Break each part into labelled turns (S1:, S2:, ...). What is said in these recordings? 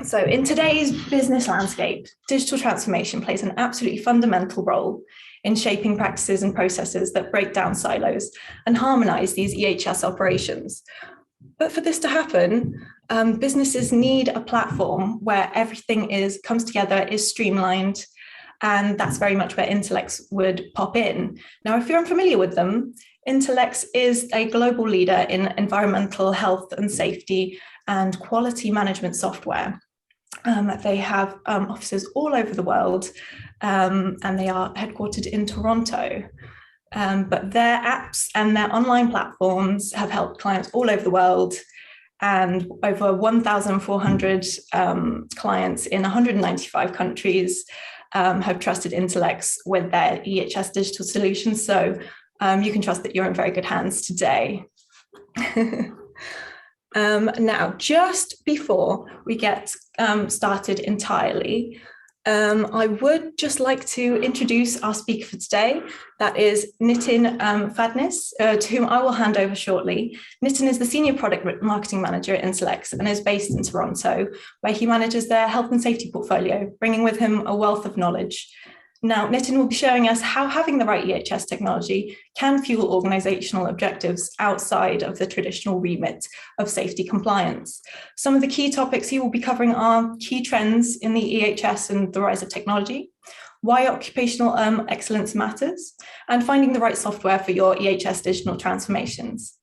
S1: So in today's business landscape, digital transformation plays an absolutely fundamental role in shaping practices and processes that break down silos and harmonise these EHS operations. But for this to happen, businesses need a platform where everything comes together, is streamlined, and that's very much where Intelex would pop in. Now, if you're unfamiliar with them, Intelex is a global leader in environmental health and safety and quality management software. They have offices all over the world, and they are headquartered in Toronto. But their apps and their online platforms have helped clients all over the world, and over 1,400 clients in 195 countries have trusted Intelex with their EHS digital solutions. So you can trust that you're in very good hands today. Now, just before we get started entirely, I would just like to introduce our speaker for today. That is Nitin Fadnis, to whom I will hand over shortly. Nitin is the Senior Product Marketing Manager at Intelex and is based in Toronto, where he manages their health and safety portfolio, bringing with him a wealth of knowledge. Now, Nitin will be showing us how having the right EHS technology can fuel organisational objectives outside of the traditional remit of safety compliance. Some of the key topics he will be covering are key trends in the EHS and the rise of technology, why occupational excellence matters, and finding the right software for your EHS digital transformations.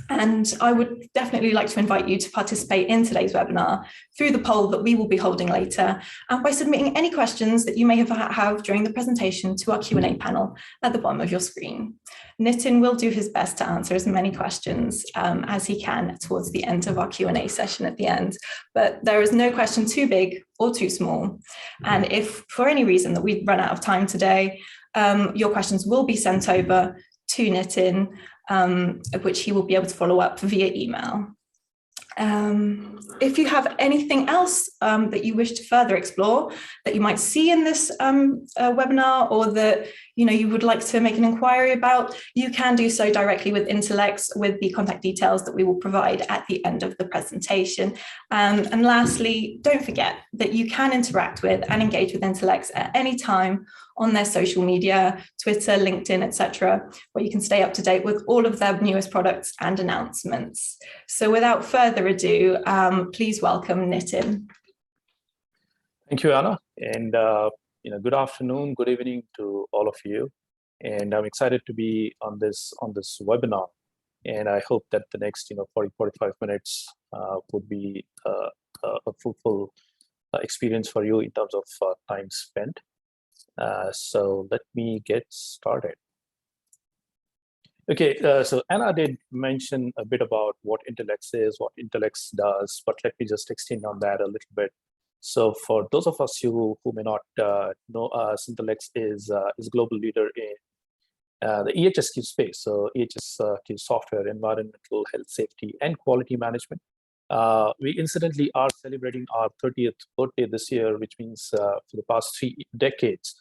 S1: And I would definitely like to invite you to participate in today's webinar through the poll that we will be holding later, and by submitting any questions that you may have during the presentation to our Q&A panel at the bottom of your screen. Nitin will do his best to answer as many questions as he can towards the end of our Q&A session at the end, but there is no question too big or too small. And if for any reason that we run out of time today, your questions will be sent over to Nitin, which he will be able to follow up via email. If you have anything else that you wish to further explore that you might see in this webinar, or that you would like to make an inquiry about, you can do so directly with Intelex with the contact details that we will provide at the end of the presentation. And lastly, don't forget that you can interact with and engage with Intelex at any time on their social media, Twitter, LinkedIn, etc., where you can stay up to date with all of their newest products and announcements. So without further ado, please welcome Nitin.
S2: Thank you, Anna, and good afternoon, good evening to all of you. And I'm excited to be on this webinar, and I hope that the next 40-45 minutes would be a fruitful experience for you in terms of time spent. So let me get started. Okay, so Anna did mention a bit about what Intelex is, what Intelex does, but let me just extend on that a little bit. So for those of us who may not know us, Intelex is a global leader in the EHSQ space. So EHSQ software, environmental health, safety, and quality management. We incidentally are celebrating our 30th birthday this year, which means for the past 3 decades,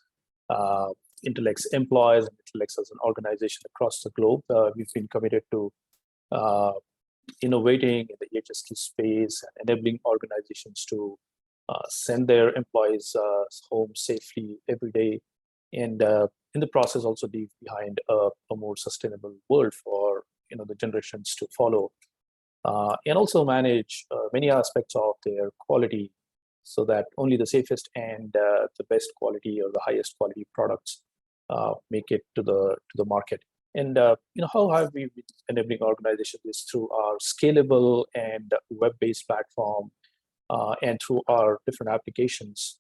S2: Intelex employees, Intelex as an organization across the globe, we've been committed to innovating in the EHSQ space and enabling organizations to send their employees home safely every day, and in the process also leave behind a more sustainable world for the generations to follow, and also manage many aspects of their quality, so that only the safest and the best quality or the highest quality products make it to the market. And how have we been enabling organizations is through our scalable and web-based platform, and through our different applications,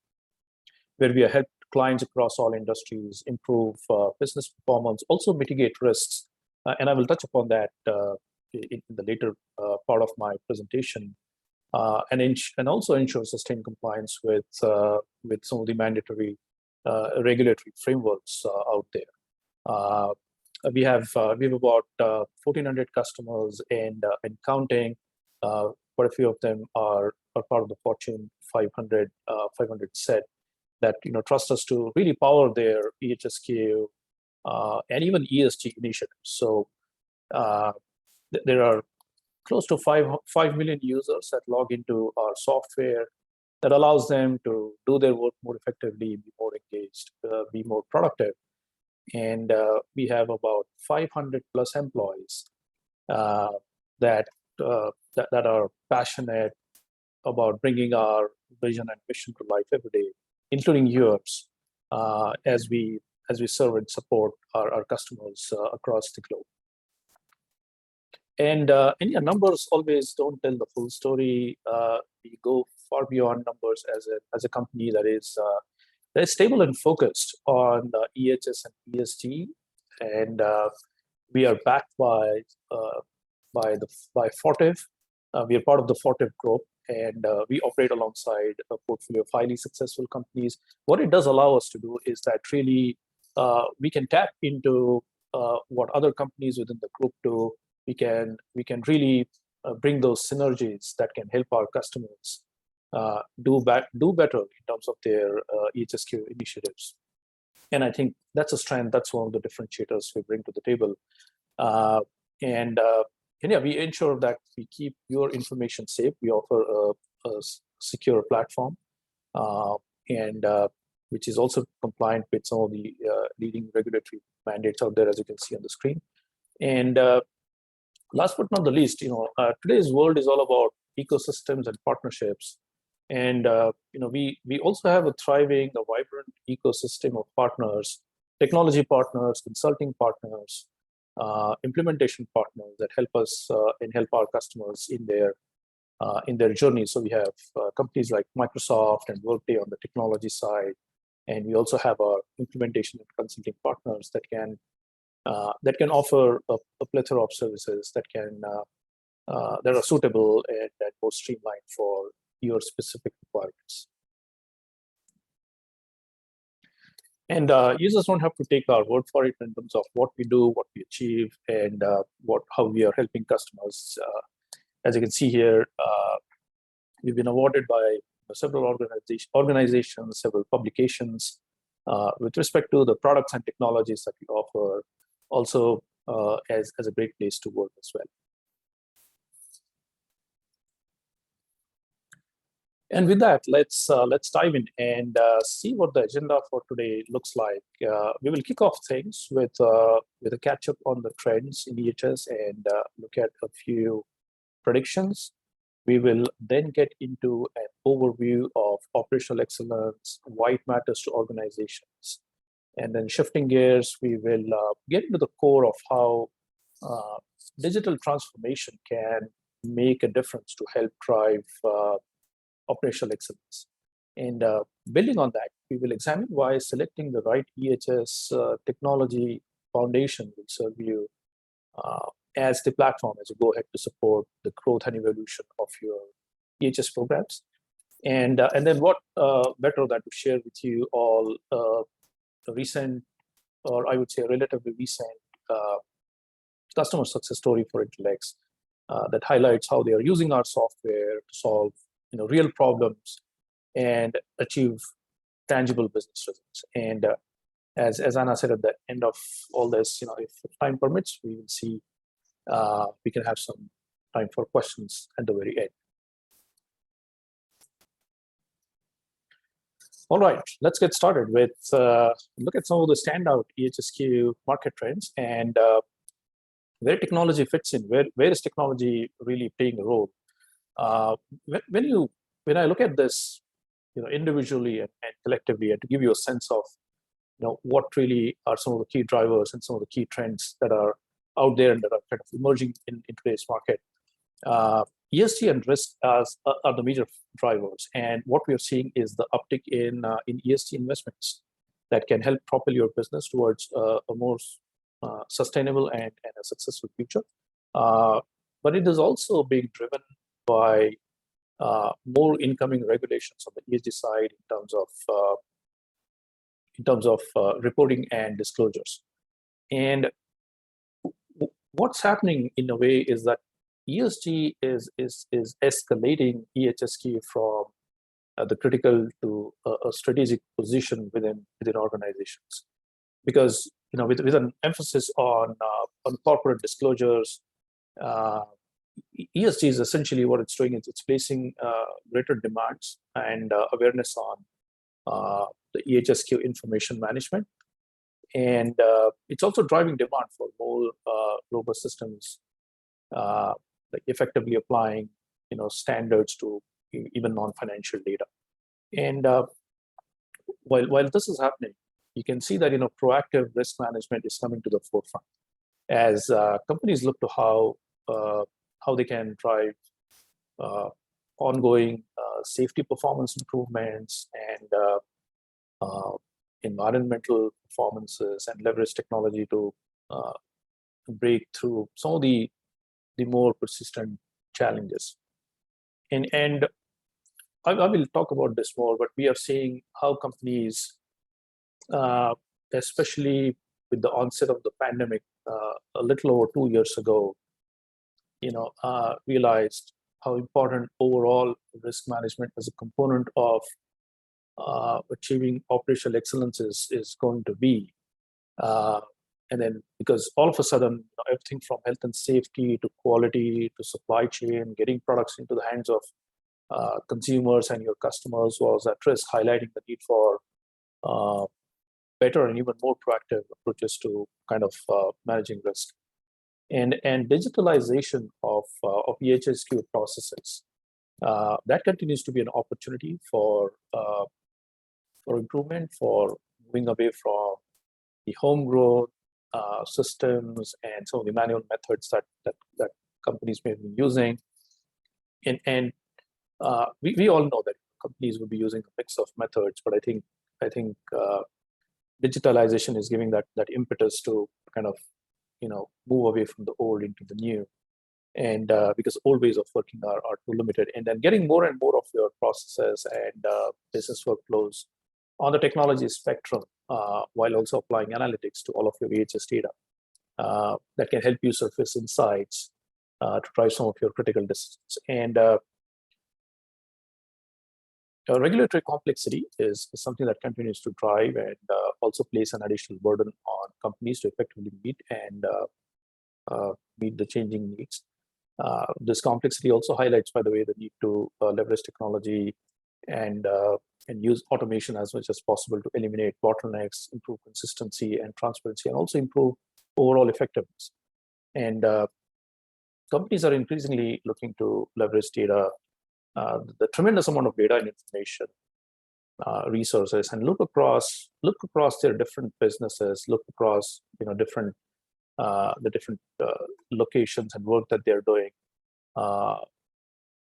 S2: where we have helped clients across all industries improve business performance, also mitigate risks, and I will touch upon that in the later part of my presentation, and also ensure sustained compliance with some of the mandatory regulatory frameworks out there. We have about 1,400 customers and counting. Quite a few of them are part of the Fortune 500 set that trust us to really power their EHSQ and even ESG initiatives. So there are close to 5 million users that log into our software, that allows them to do their work more effectively, be more engaged, be more productive. And we have about 500 plus employees that are passionate about bringing our vision and mission to life every day, including yours, as we serve and support our customers across the globe. And numbers always don't tell the full story. We go far beyond numbers as a company that is stable and focused on EHS and ESG, and we are backed by Fortive. We are part of the Fortive group, and we operate alongside a portfolio of highly successful companies. What it does allow us to do is that really we can tap into what other companies within the group do. We can really bring those synergies that can help our customers do better in terms of their EHSQ initiatives. And I think that's a strength. That's one of the differentiators we bring to the table. And yeah, we ensure that we keep your information safe. We offer a secure platform, and which is also compliant with some of the leading regulatory mandates out there, as you can see on the screen. And last but not the least, today's world is all about ecosystems and partnerships. And we also have a thriving, a vibrant ecosystem of partners, technology partners, consulting partners, implementation partners that help us and help our customers in their journey. So we have companies like Microsoft and Workday on the technology side, and we also have our implementation and consulting partners that can offer a plethora of services that are suitable and more streamlined for your specific requirements. And users don't have to take our word for it in terms of what we do, what we achieve, and how we are helping customers. As you can see here, we've been awarded by several organizations, several publications with respect to the products and technologies that we offer, also as a great place to work as well. And with that, let's dive in and see what the agenda for today looks like. We will kick off things with a catch up on the trends in EHS and look at a few predictions. We will then get into an overview of operational excellence, why it matters to organizations, and then shifting gears, we will get into the core of how digital transformation can make a difference to help drive operational excellence. And building on that, we will examine why selecting the right EHS technology foundation will serve you as the platform as you go ahead to support the growth and evolution of your EHS programs. And then what better than to share with you all a recent, or I would say a relatively recent customer success story for Intelex that highlights how they are using our software to solve real problems and achieve tangible business results. And as Anna said at the end of all this, if time permits, we will see we can have some time for questions at the very end. All right, let's get started with look at some of the standout EHSQ market trends and where technology fits in. Where is technology really playing a role? When I look at this, individually and collectively, and to give you a sense of, what really are some of the key drivers and some of the key trends that are out there and that are kind of emerging in today's market. ESG and risk are the major drivers, and what we are seeing is the uptick in ESG investments that can help propel your business towards a more sustainable and a successful future. But it is also being driven by more incoming regulations on the ESG side in terms of reporting and disclosures. And what's happening in a way is that ESG is escalating EHSQ from the critical to a strategic position within organizations, because with an emphasis on corporate disclosures, ESG is essentially what it's doing is it's placing greater demands and awareness on the EHSQ information management. And it's also driving demand for more robust systems, like effectively applying, standards to even non-financial data. And while this is happening, you can see that proactive risk management is coming to the forefront as companies look to how they can drive ongoing safety performance improvements and environmental performances, and leverage technology to break through some of the more persistent challenges. And I will talk about this more, but we are seeing how companies, especially with the onset of the pandemic a little over 2 years ago, realized how important overall risk management as a component of achieving operational excellence is going to be. And then because all of a sudden, everything from health and safety to quality to supply chain, getting products into the hands of consumers and your customers was at risk, highlighting the need for better and even more proactive approaches to kind of managing risk. And digitalization of EHSQ processes, that continues to be an opportunity for improvement, for moving away from the homegrown systems and some of the manual methods that companies may be using. And we all know that companies will be using a mix of methods, but I think digitalization is giving that impetus to kind of move away from the old into the new, and because old ways of working are too limited, and then getting more and more of your processes and business workflows on the technology spectrum, while also applying analytics to all of your EHS data that can help you surface insights to drive some of your critical decisions. And regulatory complexity is something that continues to drive and also place an additional burden on companies to effectively meet the changing needs. This complexity also highlights, by the way, the need to leverage technology and use automation as much as possible to eliminate bottlenecks, improve consistency and transparency, and also improve overall effectiveness. And companies are increasingly looking to leverage data, the tremendous amount of data and information resources, and look across their different businesses, look across the different locations and work that they're doing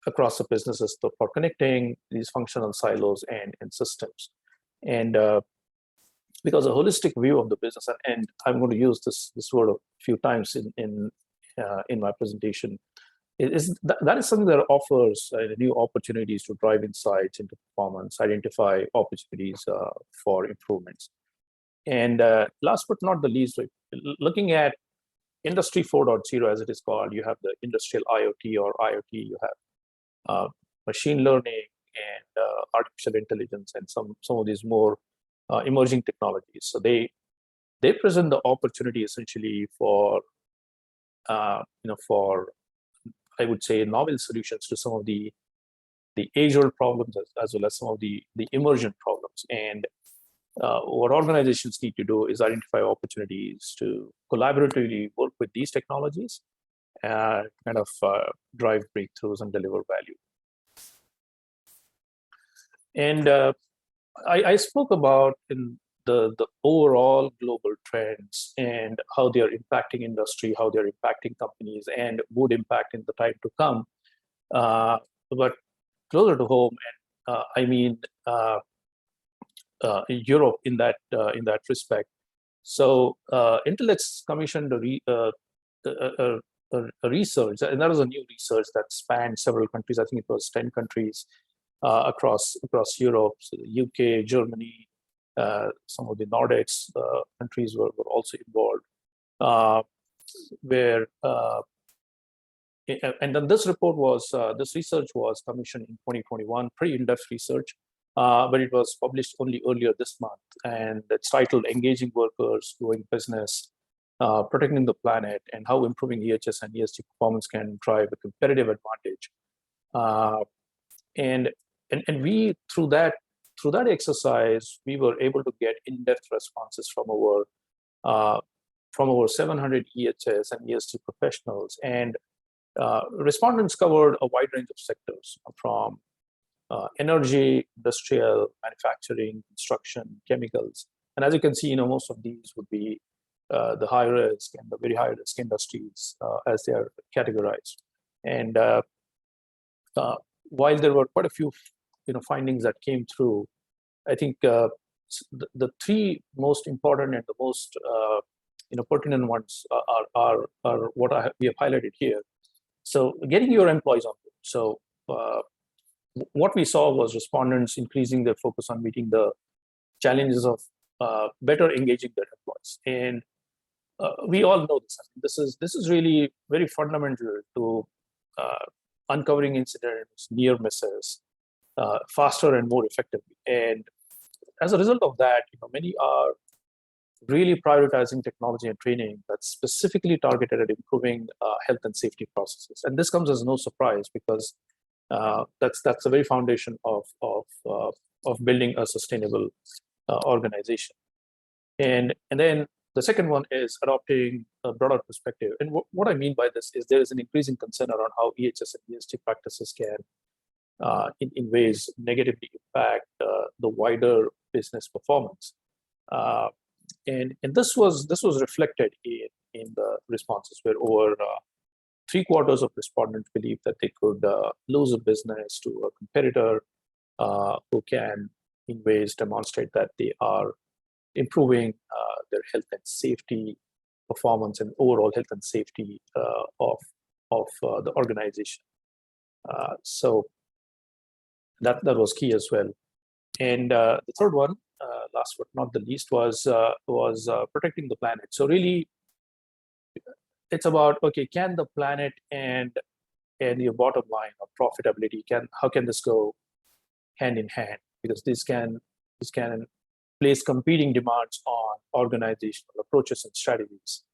S2: across the businesses for connecting these functional silos and systems. And because a holistic view of the business, and I'm going to use this word a few times in my presentation, that is something that offers new opportunities to drive insights into performance, identify opportunities for improvements. And last but not the least, looking at Industry 4.0, as it is called, you have the industrial IoT or IoT, you have machine learning and artificial intelligence, and some of these more emerging technologies. So they present the opportunity essentially for I would say novel solutions to some of the age-old problems as well as some of the emergent problems. And what organizations need to do is identify opportunities to collaboratively work with these technologies and kind of drive breakthroughs and deliver value. And I spoke about in the overall global trends and how they are impacting industry, how they're impacting companies, and would impact in the time to come. But closer to home, and I mean Europe in that respect. So Intelex commissioned a research, and that was a new research that spanned several countries. I think it was 10 countries across Europe, so the UK, Germany, some of the Nordics countries were also involved. And then this research was commissioned in 2021, pretty in-depth research, but it was published only earlier this month, and it's titled "Engaging Workers, Growing Business: protecting the planet, and how improving EHS and ESG performance can drive a competitive advantage. And we through that exercise, we were able to get in-depth responses from over 700 EHS and ESG professionals, and respondents covered a wide range of sectors from energy, industrial, manufacturing, construction, chemicals. And as you can see, most of these would be the high risk and the very high risk industries as they are categorized. And while there were quite a few findings that came through, I think the three most important and the most pertinent ones are what we have highlighted here. So getting your employees on board. So what we saw was respondents increasing their focus on meeting the challenges of better engaging their employees. And we all know this. This is really very fundamental to uncovering incidents, near misses, faster and more effectively. And as a result of that, many are really prioritizing technology and training that's specifically targeted at improving health and safety processes. And this comes as no surprise, because that's the very foundation of building a sustainable organization. And then the second one is adopting a broader perspective. And what I mean by this is there is an increasing concern around how EHS and ESG practices can, in ways, negatively impact the wider business performance. And this was reflected in the responses, where over 3/4 of respondents believe that they could lose a business to a competitor who can, in ways, demonstrate that they are improving their health and safety performance and overall health and safety of the organization. So that was key as well. And the third one, last but not the least, was protecting the planet. So really, it's about, okay, can the planet and your bottom line of profitability, how can this go hand in hand? Because this can place competing demands on organizational approaches and strategies.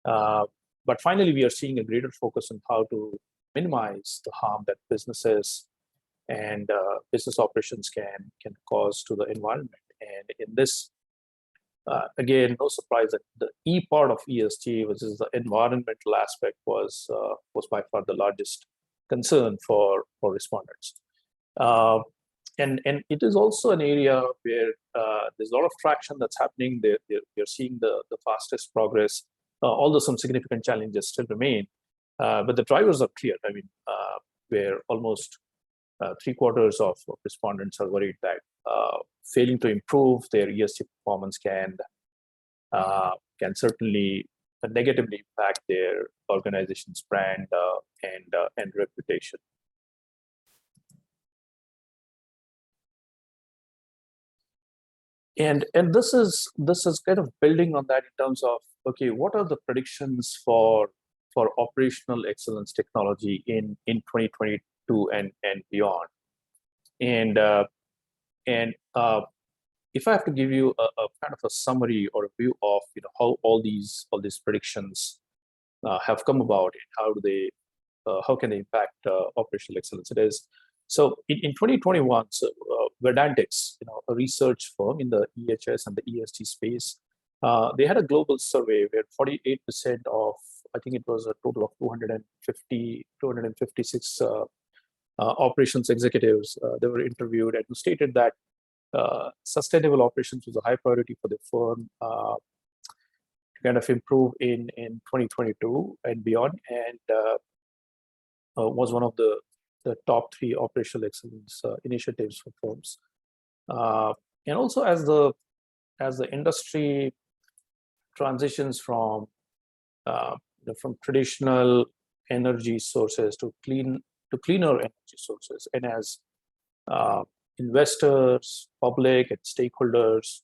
S2: But finally, we are seeing a greater focus on how to minimize the harm that businesses and business operations can cause to the environment. And in this, again, no surprise that the E part of ESG, which is the environmental aspect, was by far the largest concern for respondents. And it is also an area where there's a lot of traction that's happening. They're seeing the fastest progress, although some significant challenges still remain. But the drivers are clear. I mean, where almost 3/4 of respondents are worried that failing to improve their ESG performance can certainly negatively impact their organization's brand and reputation. And this is kind of building on that in terms of, okay, what are the predictions for operational excellence technology in 2022 and beyond? And if I have to give you a kind of a summary or a view of how all these predictions have come about, and how can they impact operational excellence, it is. So in 2021, Verdantix, a research firm in the EHS and the ESG space, they had a global survey where 48% of, I think it was a total of 256 operations executives, they were interviewed, and who stated that sustainable operations was a high priority for the firm to kind of improve in 2022 and beyond, and was one of the top 3 operational excellence initiatives for firms. And also, as the industry transitions from traditional energy sources to cleaner energy sources, and as investors, public, and stakeholders,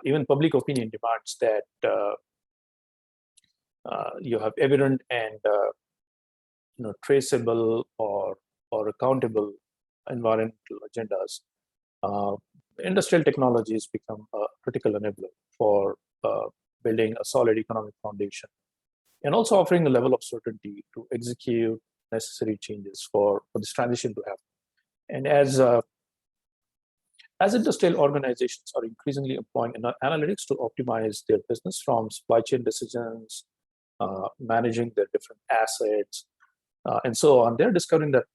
S2: even public opinion demands that you have evident and traceable or accountable environmental agendas, industrial technologies become a critical enabler for building a solid economic foundation, and also offering a level of certainty to execute necessary changes for this transition to happen. And as industrial organizations are increasingly employing analytics to optimize their business, from supply chain decisions, managing their different assets, and so on, they're discovering that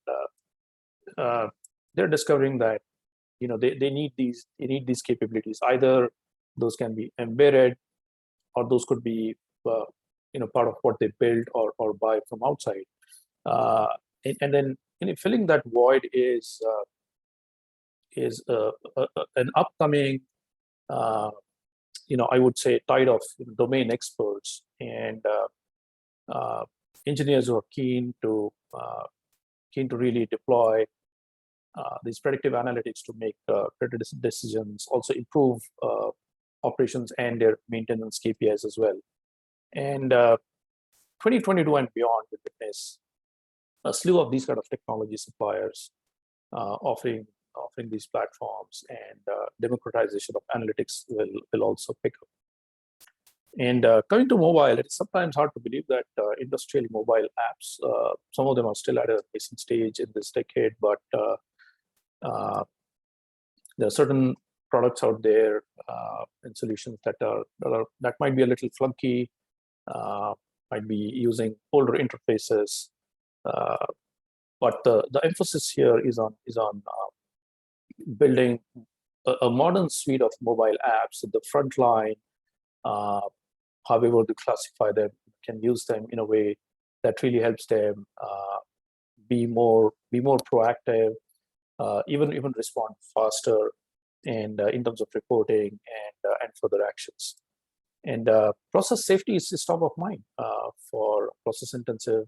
S2: they need these capabilities. Either those can be embedded, or those could be part of what they build or buy from outside. And then filling that void is an upcoming, I would say, tide of domain experts and engineers who are keen to really deploy these predictive analytics to make better decisions, also improve operations and their maintenance KPIs as well. And 2022 and beyond will witness a slew of these kind of technology suppliers offering these platforms, and democratization of analytics will also pick up. And coming to mobile, it's sometimes hard to believe that industrial mobile apps, some of them are still at a nascent stage in this decade, but there are certain products out there and solutions that might be a little clunky, might be using older interfaces, but the emphasis here is on building a modern suite of mobile apps at the front line. However to classify them, can use them in a way that really helps them be more proactive, even respond faster, and in terms of reporting and further actions. And process safety is top of mind for process intensive,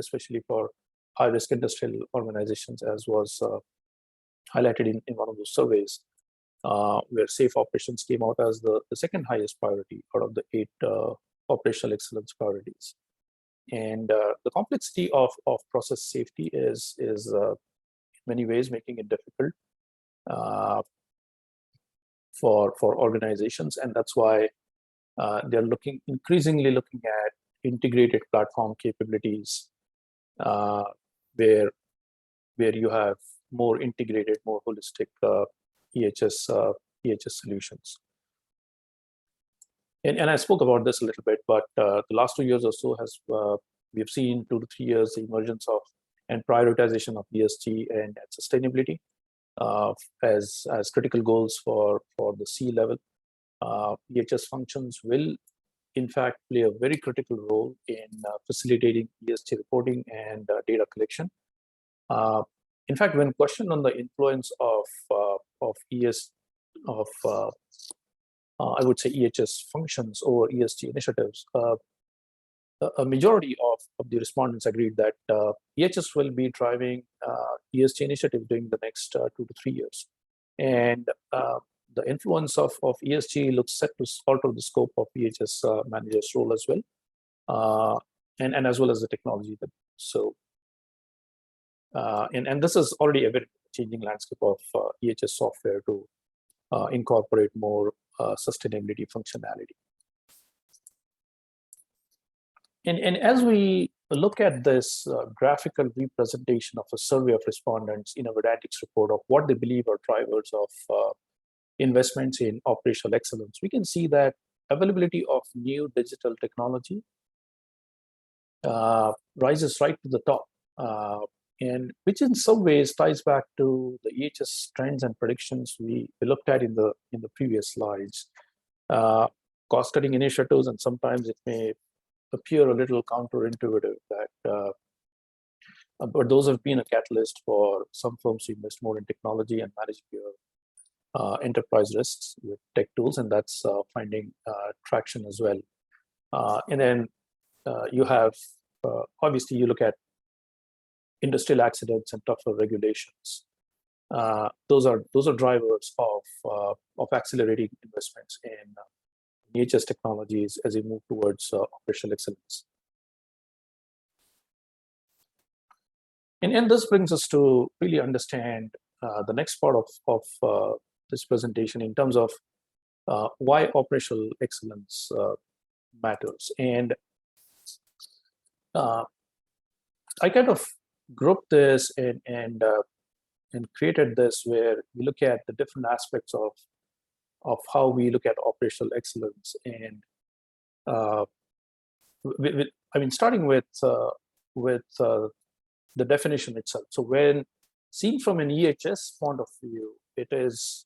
S2: especially for high risk industrial organizations, as was highlighted in one of those surveys, where safe operations came out as the second highest priority out of the 8 operational excellence priorities. And the complexity of process safety is in many ways making it difficult for organizations, and that's why they're increasingly looking at integrated platform capabilities, where you have more integrated, more holistic EHS solutions. And I spoke about this a little bit, but the last 2 years or so we have seen 2 to 3 years the emergence of and prioritization of ESG and sustainability as critical goals for the C-level. EHS functions will in fact play a very critical role in facilitating ESG reporting and data collection. In fact, when questioned on the influence of I would say EHS functions over ESG initiatives, a majority of the respondents agreed that EHS will be driving ESG initiatives during the next 2 to 3 years. And the influence of ESG looks set to alter the scope of EHS managers' role as well, and as well as the technology. And this is already a very changing landscape of EHS software to incorporate more sustainability functionality. And as we look at this graphical representation of a survey of respondents in a Verdantix report of what they believe are drivers of investments in operational excellence, we can see that availability of new digital technology rises right to the top, and which in some ways ties back to the EHS trends and predictions we looked at in the previous slides. Cost-cutting initiatives, and sometimes it may appear a little counterintuitive that but those have been a catalyst for some firms to invest more in technology and manage their enterprise risks with tech tools, and that's finding traction as well. And then you have obviously you look at industrial accidents and tougher regulations. Those are drivers of accelerating investments in EHS technologies as we move towards operational excellence. And this brings us to really understand the next part of this presentation in terms of why operational excellence matters. And I kind of grouped this and created this where we look at the different aspects of how we look at operational excellence. And I mean, starting with the definition itself. So when seen from an EHS point of view, it is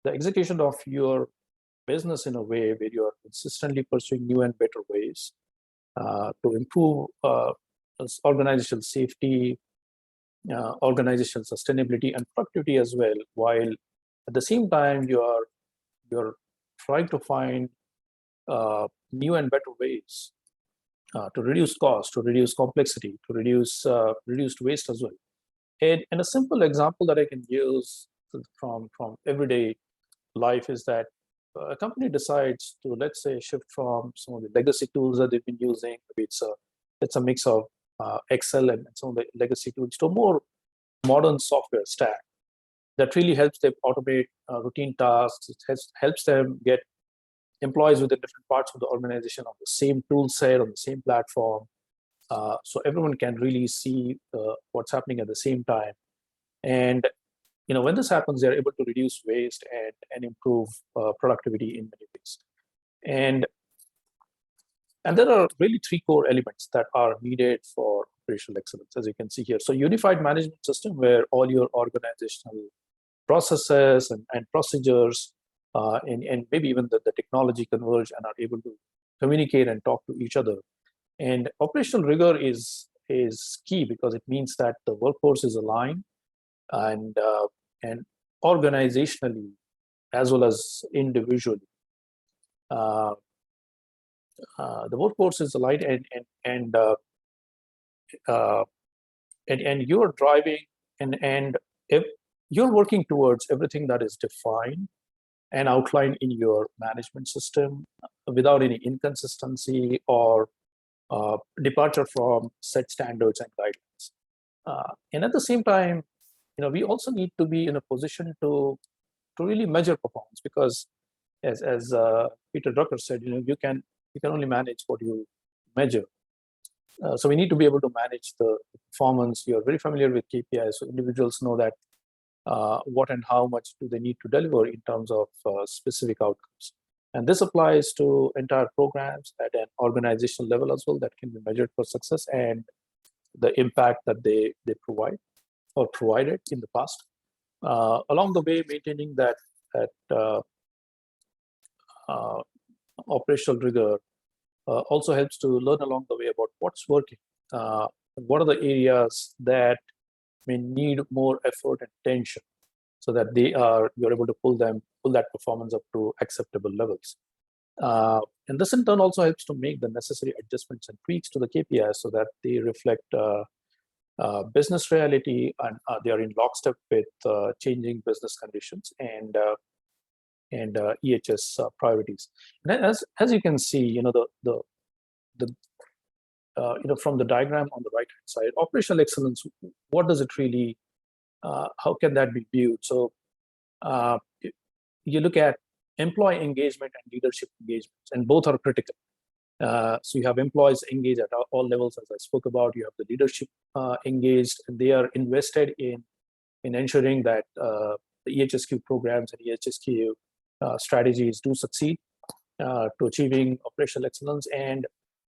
S2: the execution of your business in a way where you are consistently pursuing new and better ways to improve organizational safety, organizational sustainability, and productivity as well, while at the same time you're trying to find new and better ways to reduce cost, to reduce complexity, to reduce reduced waste as well. And a simple example that I can use from everyday life is that a company decides to, let's say, shift from some of the legacy tools that they've been using. Maybe it's a mix of Excel and some of the legacy tools to a more modern software stack that really helps them automate routine tasks. It helps them get employees within different parts of the organization on the same tool set, on the same platform. So everyone can really see what's happening at the same time. And when this happens, they're able to reduce waste and improve productivity in many ways. And there are really three core elements that are needed for operational excellence, as you can see here. So unified management system where all your organizational processes and procedures and maybe even the technology converge and are able to communicate and talk to each other. And operational rigor is key because it means that the workforce is aligned and organizationally as well as individually. The workforce is aligned and you're driving and if you're working towards everything that is defined and outlined in your management system without any inconsistency or departure from set standards and guidelines. And at the same time, we also need to be in a position to really measure performance because, as Peter Drucker said, you can only manage what you measure. So we need to be able to manage the performance. You're very familiar with KPIs, so individuals know that what and how much do they need to deliver in terms of specific outcomes. And this applies to entire programs at an organizational level as well that can be measured for success and the impact that they provide or provided in the past. Along the way, maintaining that operational rigor also helps to learn along the way about what's working, what are the areas that may need more effort and attention, so that you're able to pull that performance up to acceptable levels. And this in turn also helps to make the necessary adjustments and tweaks to the KPIs so that they reflect business reality and they are in lockstep with changing business conditions and EHS priorities. And as you can see, from the diagram on the right hand side, operational excellence. What does it really? How can that be viewed? So you look at employee engagement and leadership engagements, and both are critical. So you have employees engaged at all levels, as I spoke about. You have the leadership engaged, and they are invested in ensuring that the EHSQ programs and EHSQ strategies do succeed to achieving operational excellence. And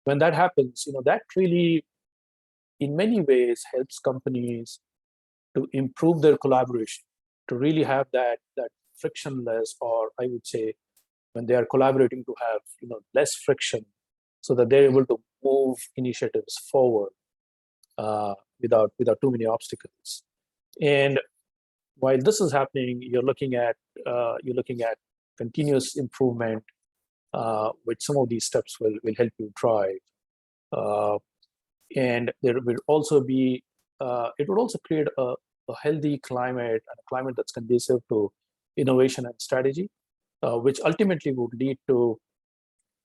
S2: when that happens, that really, in many ways, helps companies to improve their collaboration, to really have that frictionless, or I would say, when they are collaborating, to have less friction, so that they're able to move initiatives forward without too many obstacles. And while this is happening, you're looking at continuous improvement, which some of these steps will help you drive. And there will also be it would also create a healthy climate, and a climate that's conducive to innovation and strategy, which ultimately would lead to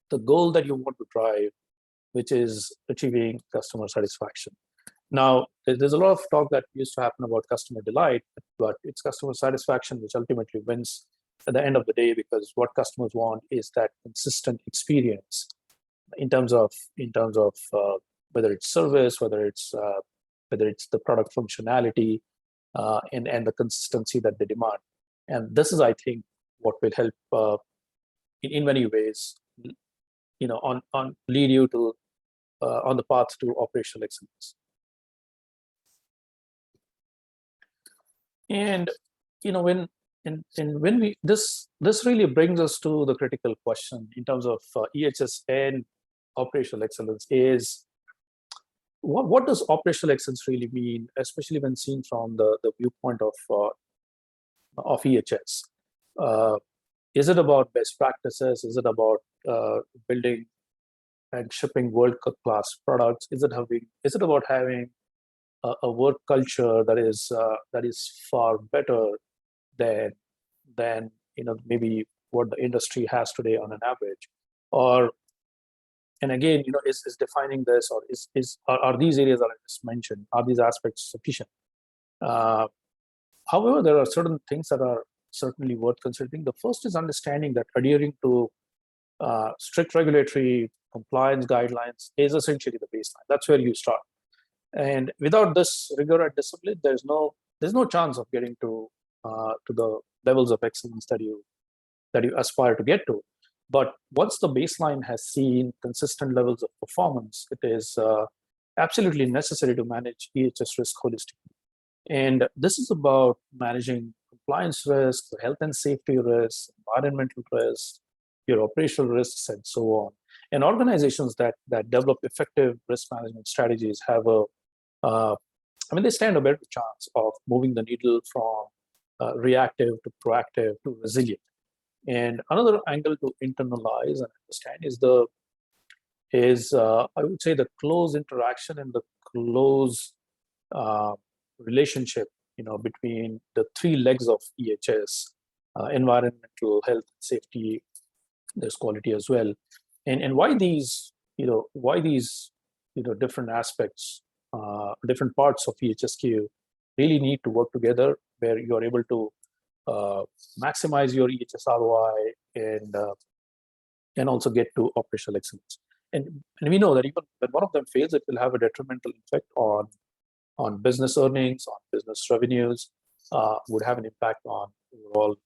S2: the goal that you want to drive, which is achieving customer satisfaction. Now, there's a lot of talk that used to happen about customer delight, but it's customer satisfaction which ultimately wins at the end of the day, because what customers want is that consistent experience in terms of whether it's service, whether it's the product functionality, and the consistency that they demand. And this is, I think, what will help in many ways, on lead you to on the path to operational excellence. And when we this really brings us to the critical question in terms of EHS and operational excellence is, what does operational excellence really mean, especially when seen from the viewpoint of EHS? Is it about best practices? Is it about building and shipping world-class products? Is it about having a work culture that is far better than maybe what the industry has today on an average? And again, is defining this, or are these areas that I just mentioned, are these aspects sufficient? However, there are certain things that are certainly worth considering. The first is understanding that adhering to strict regulatory compliance guidelines is essentially the baseline. That's where you start. And without this rigor and discipline, there's no chance of getting to the levels of excellence that you aspire to get to. But once the baseline has seen consistent levels of performance, it is absolutely necessary to manage EHS risk holistically. And this is about managing compliance risks, health and safety risks, environmental risks, your operational risks, and so on. And organizations that develop effective risk management strategies have they stand a better chance of moving the needle from reactive to proactive to resilient. And another angle to internalize and understand is I would say the close interaction and the close relationship, between the three legs of EHS: environmental, health, safety. There's quality as well, and why these different aspects, different parts of EHSQ really need to work together, where you are able to maximize your EHS ROI and also get to operational excellence. And we know that even when one of them fails, it will have a detrimental effect on business earnings, on business revenues, would have an impact on overall,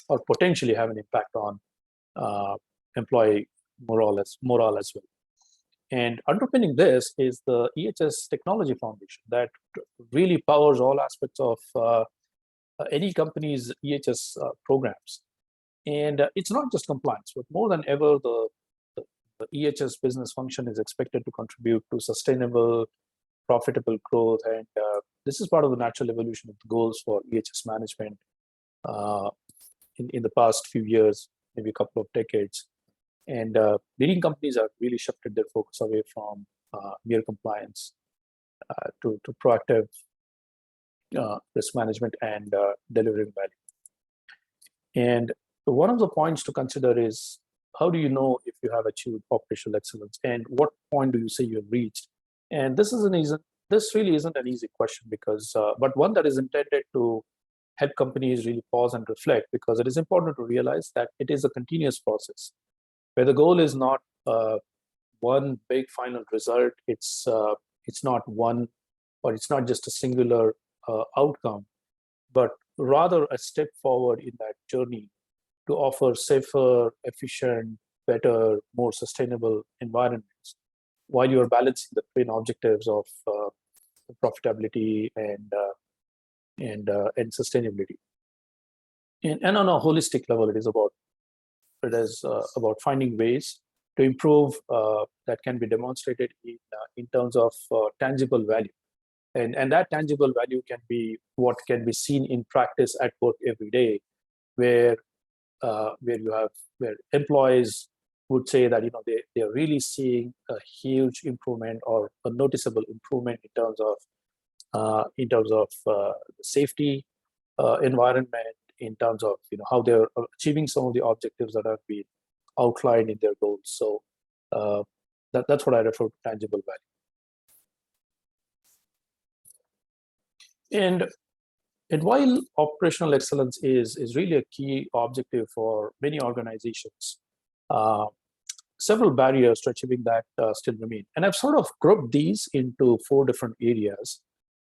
S2: or potentially have an impact on employee morale as well. And underpinning this is the EHS technology foundation that really powers all aspects of any company's EHS programs. And it's not just compliance, but more than ever, the EHS business function is expected to contribute to sustainable, profitable growth. And this is part of the natural evolution of the goals for EHS management in the past few years, maybe a couple of decades. And leading companies have really shifted their focus away from mere compliance to proactive risk management and delivering value. And one of the points to consider is, how do you know if you have achieved operational excellence, and what point do you say you have reached? And this really isn't an easy question, because but one that is intended to help companies really pause and reflect, because it is important to realize that it is a continuous process where the goal is not one big final result. It's not one, or it's not just a singular outcome, but rather a step forward in that journey to offer safer, efficient, better, more sustainable environments, while you are balancing the twin objectives of profitability and sustainability. And on a holistic level, it is about finding ways to improve that can be demonstrated in terms of tangible value. And that tangible value can be what can be seen in practice at work every day, where employees would say that they are really seeing a huge improvement or a noticeable improvement in terms of safety, environment, in terms of how they're achieving some of the objectives that have been outlined in their goals. So that's what I refer to tangible value. And while operational excellence is really a key objective for many organizations, uh, several barriers to achieving that still remain. And I've sort of grouped these into 4 different areas.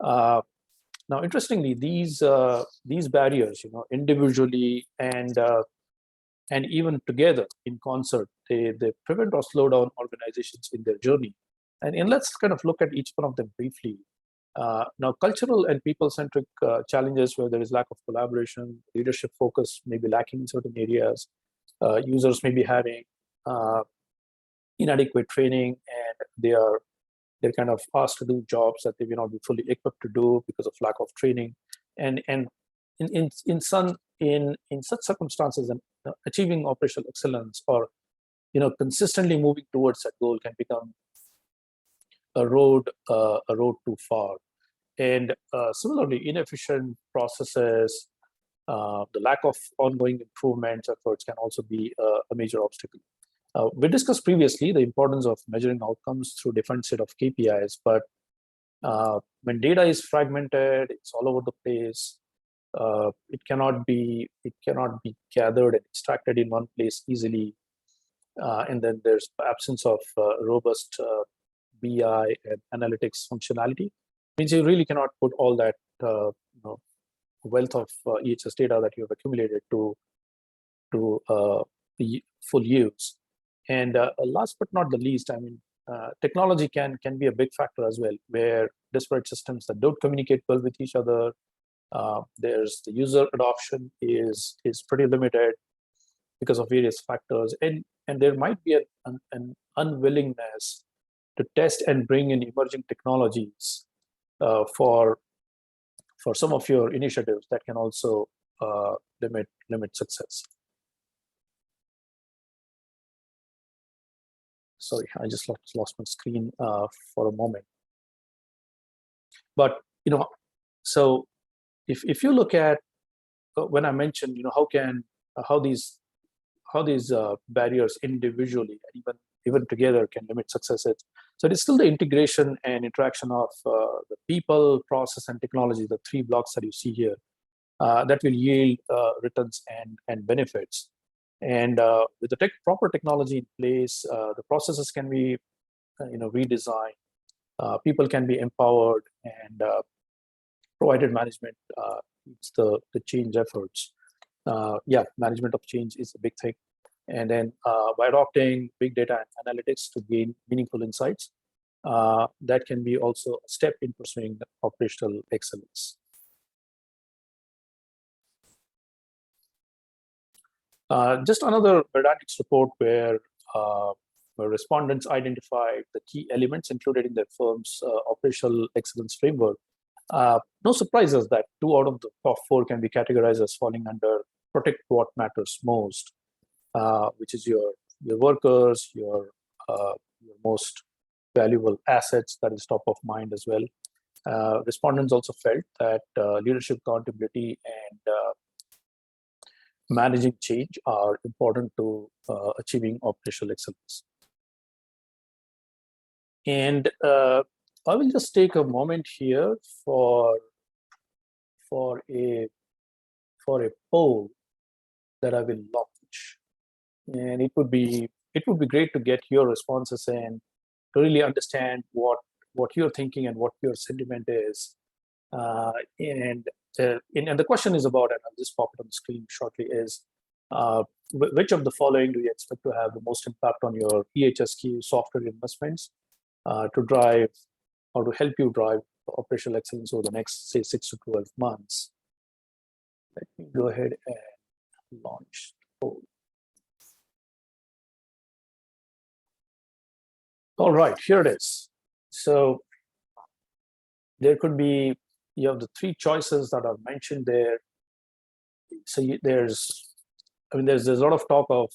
S2: Now, interestingly, these barriers, individually and even together in concert, they prevent or slow down organizations in their journey. And let's kind of look at each one of them briefly. Now, cultural and people-centric challenges where there is lack of collaboration, leadership focus may be lacking in certain areas, users may be having inadequate training, and they're kind of asked to do jobs that they may not be fully equipped to do because of lack of training. And in such circumstances, and achieving operational excellence or consistently moving towards that goal can become a road too far. And similarly, inefficient processes, the lack of ongoing improvements efforts can also be a major obstacle. We discussed previously the importance of measuring outcomes through different set of KPIs, but when data is fragmented, it's all over the place. It cannot be gathered and extracted in one place easily, and then there's absence of robust BI and analytics functionality. Means you really cannot put all that wealth of EHS data that you have accumulated to the full use. And last but not the least, I mean, technology can be a big factor as well, where disparate systems that don't communicate well with each other, there's the user adoption is pretty limited because of various factors, and there might be an unwillingness to test and bring in emerging technologies for some of your initiatives that can also limit success. Sorry, I just lost my screen for a moment. But so if you look at when I mentioned how these barriers individually and even together can limit success. So it is still the integration and interaction of the people, process, and technology, the 3 blocks that you see here, that will yield returns and benefits. And with the proper technology in place, the processes can be redesigned, people can be empowered, and provided management leads the change efforts. Management of change is a big thing. And then by adopting big data and analytics to gain meaningful insights, that can be also a step in pursuing operational excellence. Just another Verdantix report where respondents identified the key elements included in their firm's operational excellence framework. No surprises that 2 out of the top 4 can be categorized as falling under protect what matters most, which is your workers, your most valuable assets, that is top of mind as well. Respondents also felt that leadership accountability and managing change are important to achieving operational excellence. And I will just take a moment here for a poll that I will launch, and it would be great to get your responses and to really understand what you're thinking and what your sentiment is. And the question is about, and I'll just pop it on the screen shortly, is which of the following do you expect to have the most impact on your EHS software investments to drive or to help you drive operational excellence over the next, say, 6 to 12 months? Let me go ahead and launch the poll. All right, here it is. So there could be, you have the 3 choices that are mentioned there. So there's a lot of talk of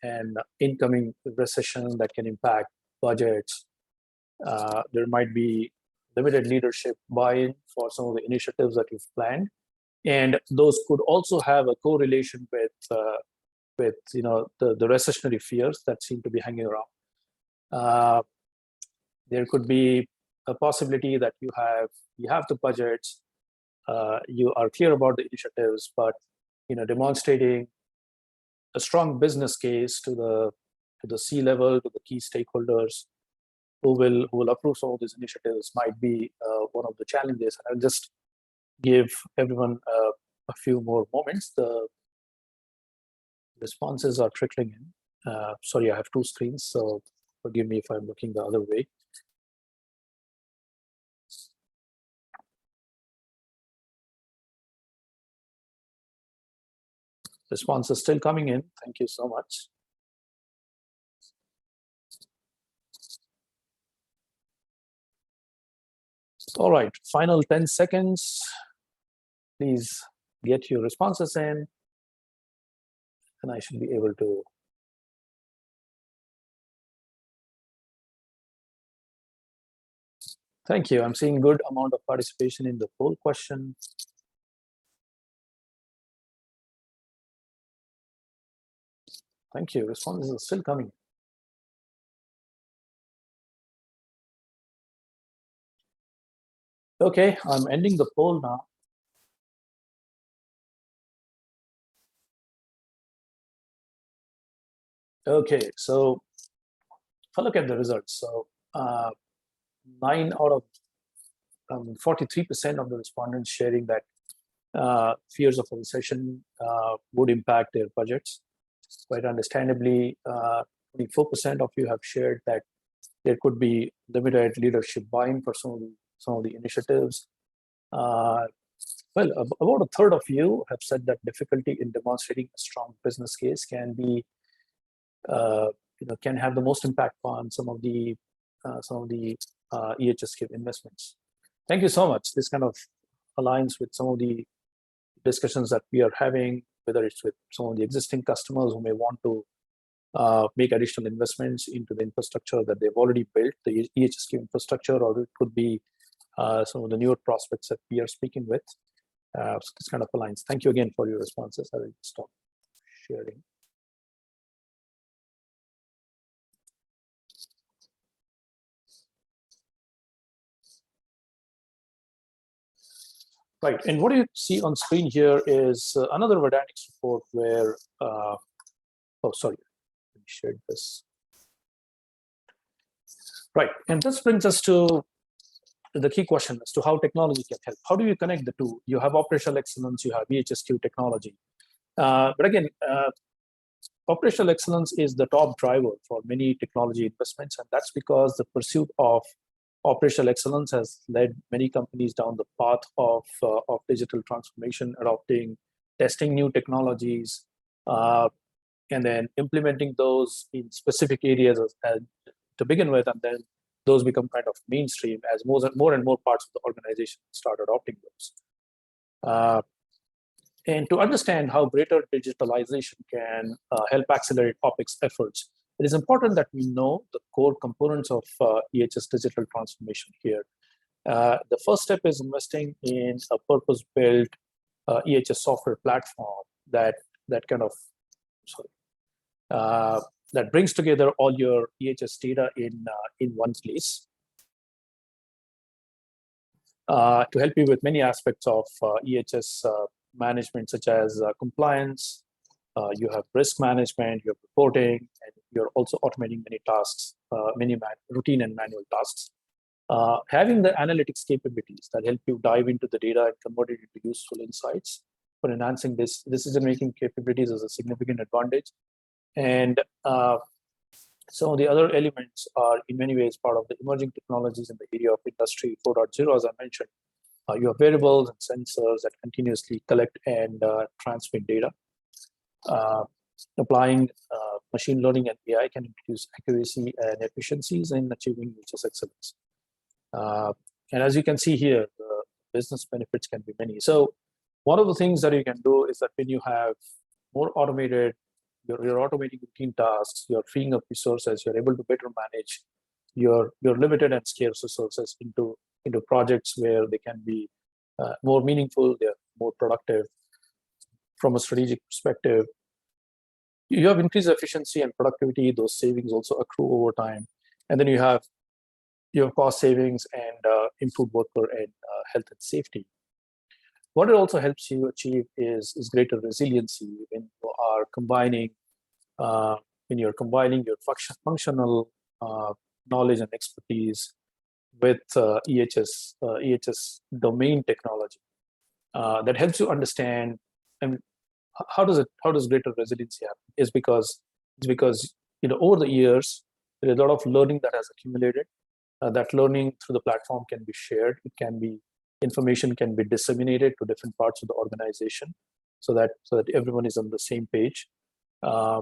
S2: an incoming recession that can impact budgets. There might be limited leadership buy-in for some of the initiatives that you've planned, and those could also have a correlation with the recessionary fears that seem to be hanging around. There could be a possibility that you have the budgets, you are clear about the initiatives, but demonstrating a strong business case to the C-level, to the key stakeholders who will approve some of these initiatives might be one of the challenges. And I'll just give everyone a few more moments. The responses are trickling in. Sorry, I have two screens, so forgive me if I'm looking the other way. Response is still coming in. Thank you so much. All right, final 10 seconds. Please get your responses in, and I should be able to. Thank you. I'm seeing good amount of participation in the poll question. Thank you. Responses are still coming. Okay, I'm ending the poll now. Okay, so if I look at the results, so 9 out of 43% of the respondents sharing that fears of a recession would impact their budgets. Quite understandably, 24% of you have shared that there could be limited leadership buy-in for some of the initiatives. Well, about a third of you have said that difficulty in demonstrating a strong business case can be, can have the most impact on some of the EHS investments. Thank you so much. This kind of aligns with some of the discussions that we are having, whether it's with some of the existing customers who may want to make additional investments into the infrastructure that they've already built, the EHS infrastructure, or it could be some of the newer prospects that we are speaking with. So this kind of aligns. Thank you again for your responses. I will stop sharing. Right, and what you see on screen here is another Verdantix report where, oh, sorry, let me share this. Right, and this brings us to the key question as to how technology can help. How do you connect the two? You have operational excellence, you have EHSQ technology. But again, operational excellence is the top driver for many technology investments, and that's because the pursuit of operational excellence has led many companies down the path of digital transformation, adopting, testing new technologies, and then implementing those in specific areas to begin with, and then those become kind of mainstream as more and more parts of the organization start adopting those. And to understand how greater digitalization can help accelerate OpEx efforts, it is important that we know the core components of EHS digital transformation here. The first step is investing in a purpose-built EHS software platform that brings together all your EHS data in one place to help you with many aspects of EHS management, such as compliance. You have risk management, you have reporting, and you're also automating many tasks, many routine and manual tasks. Having the analytics capabilities that help you dive into the data and convert it into useful insights for enhancing this decision-making capabilities is a significant advantage. And some of the other elements are in many ways part of the emerging technologies in the area of Industry 4.0, as I mentioned. You have variables and sensors that continuously collect and transmit data. Applying machine learning and AI can introduce accuracy and efficiencies in achieving EHS excellence. And as you can see here, the business benefits can be many. So one of the things that you can do is that when you have more automated, you're automating routine tasks, you're freeing up resources, you're able to better manage your limited and scarce resources into projects where they can be more meaningful, they're more productive. From a strategic perspective, you have increased efficiency and productivity. Those savings also accrue over time. And then you have cost savings and improved worker and health and safety. What it also helps you achieve is greater resiliency when you are combining uh, your functional knowledge and expertise with EHS domain technology. That helps you understand. And how does greater resiliency happen? It's because over the years there is a lot of learning that has accumulated. That learning through the platform can be shared. Information can be disseminated to different parts of the organization, so that everyone is on the same page. Uh,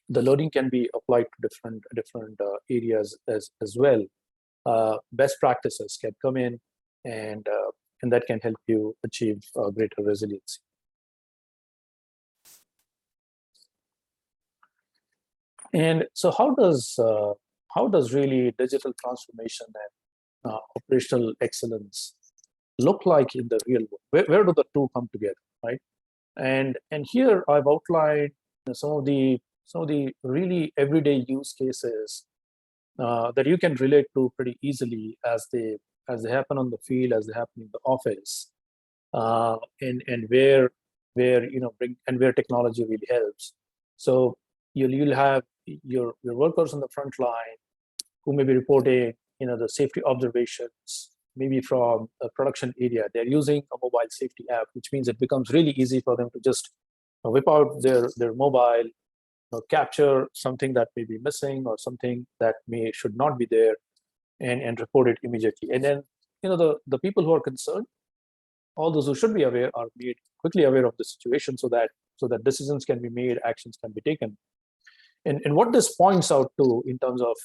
S2: the learning can be applied to different areas as well. Best practices can come in, and that can help you achieve greater resilience. And so, how does really digital transformation and operational excellence look like in the real world? Where do the two come together, right? And here I've outlined some of the really everyday use cases that you can relate to pretty easily as they happen on the field, as they happen in the office, and where technology really helps. So you'll have your workers on the front line who may be reporting the safety observations, maybe from a production area. They're using a mobile safety app, which means it becomes really easy for them to just whip out their mobile, capture something that may be missing or something that should not be there, and report it immediately. And then the people who are concerned, all those who should be aware, are made quickly aware of the situation, so that decisions can be made, actions can be taken. And what this points out to in terms of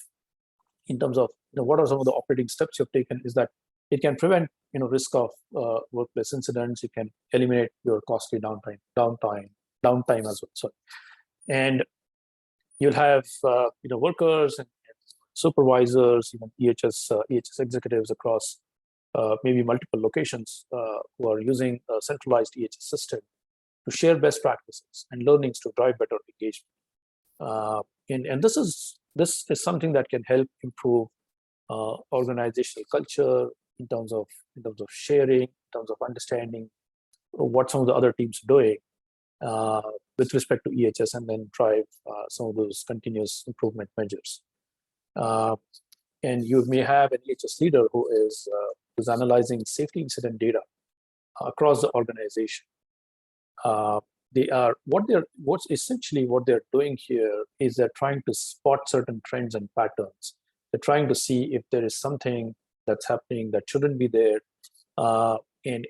S2: what are some of the operating steps you've taken is that it can prevent risk of workplace incidents. It can eliminate your costly downtime as well. So, and you'll have workers and supervisors, even EHS executives across maybe multiple locations who are using a centralized EHS system to share best practices and learnings to drive better engagement. And this is something that can help improve organizational culture in terms of sharing, in terms of understanding what some of the other teams are doing with respect to EHS, and then drive some of those continuous improvement measures. And you may have an EHS leader who's analyzing safety incident data across the organization. What they're doing here is they're trying to spot certain trends and patterns. They're trying to see if there is something that's happening that shouldn't be there, and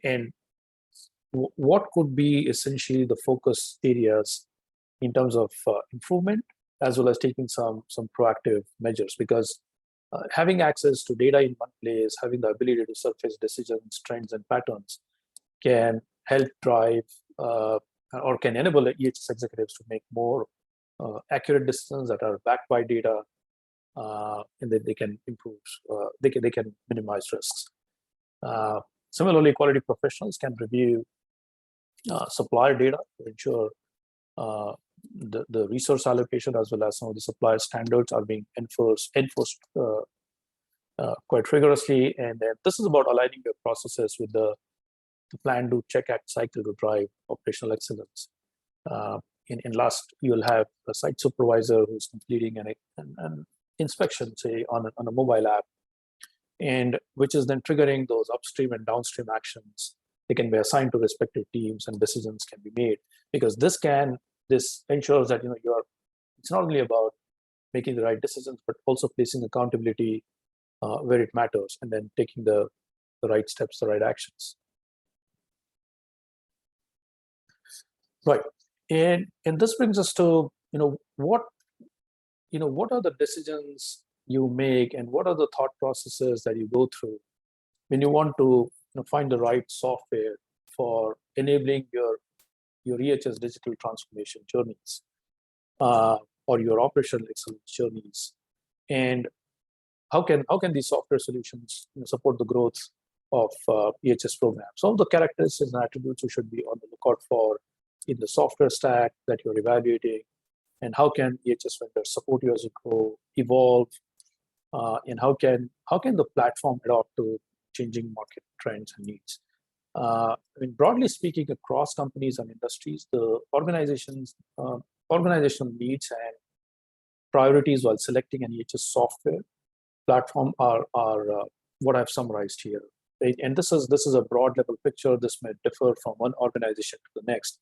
S2: what could be essentially the focus areas in terms of improvement, as well as taking some proactive measures. Because having access to data in one place, having the ability to surface decisions, trends, and patterns can help drive or can enable EHS executives to make more accurate decisions that are backed by data, and that they can improve, they can minimize risks. Similarly, quality professionals can review supplier data to ensure the resource allocation, as well as some of the supplier standards, are being enforced quite rigorously. And then this is about aligning your processes with the plan, do, check, act cycle to drive operational excellence. In last, you'll have a site supervisor who's completing an inspection, say on a mobile app, and which is then triggering those upstream and downstream actions. They can be assigned to respective teams, and decisions can be made, because this ensures that it's not only about making the right decisions, but also placing accountability where it matters, and then taking the right steps, the right actions. Right, and this brings us to what are the decisions you make, and what are the thought processes that you go through when you want to find the right software for enabling your EHS digital transformation journeys, or your operational excellence journeys, and how can these software solutions support the growth of EHS programs? Some of the characteristics and attributes you should be on the lookout for in the software stack that you're evaluating, and how can EHS vendors support you as you grow, evolve, and how can the platform adapt to changing market trends and needs? I mean, broadly speaking, across companies and industries, the organizational needs and priorities while selecting an EHS software platform are what I've summarized here. Right? And this is a broad level picture. This may differ from one organization to the next,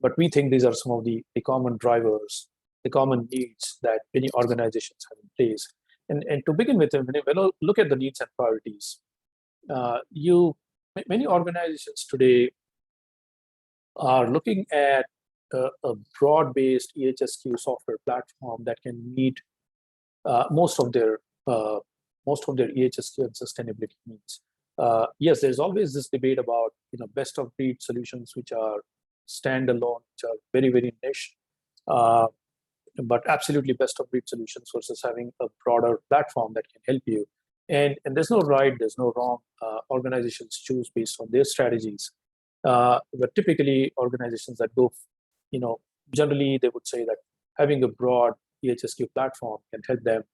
S2: but we think these are some of the common drivers, the common needs that many organizations have in place. And to begin with, when you look at the needs and priorities, many organizations today are looking at a broad-based EHSQ software platform that can meet most of their EHSQ and sustainability needs. Yes, there's always this debate about best of breed solutions which are standalone, which are very, very niche, but absolutely best of breed solutions versus having a broader platform that can help you. And there's no right, there's no wrong. Organizations choose based on their strategies. But typically, organizations that go, generally they would say that having a broad EHSQ platform can help them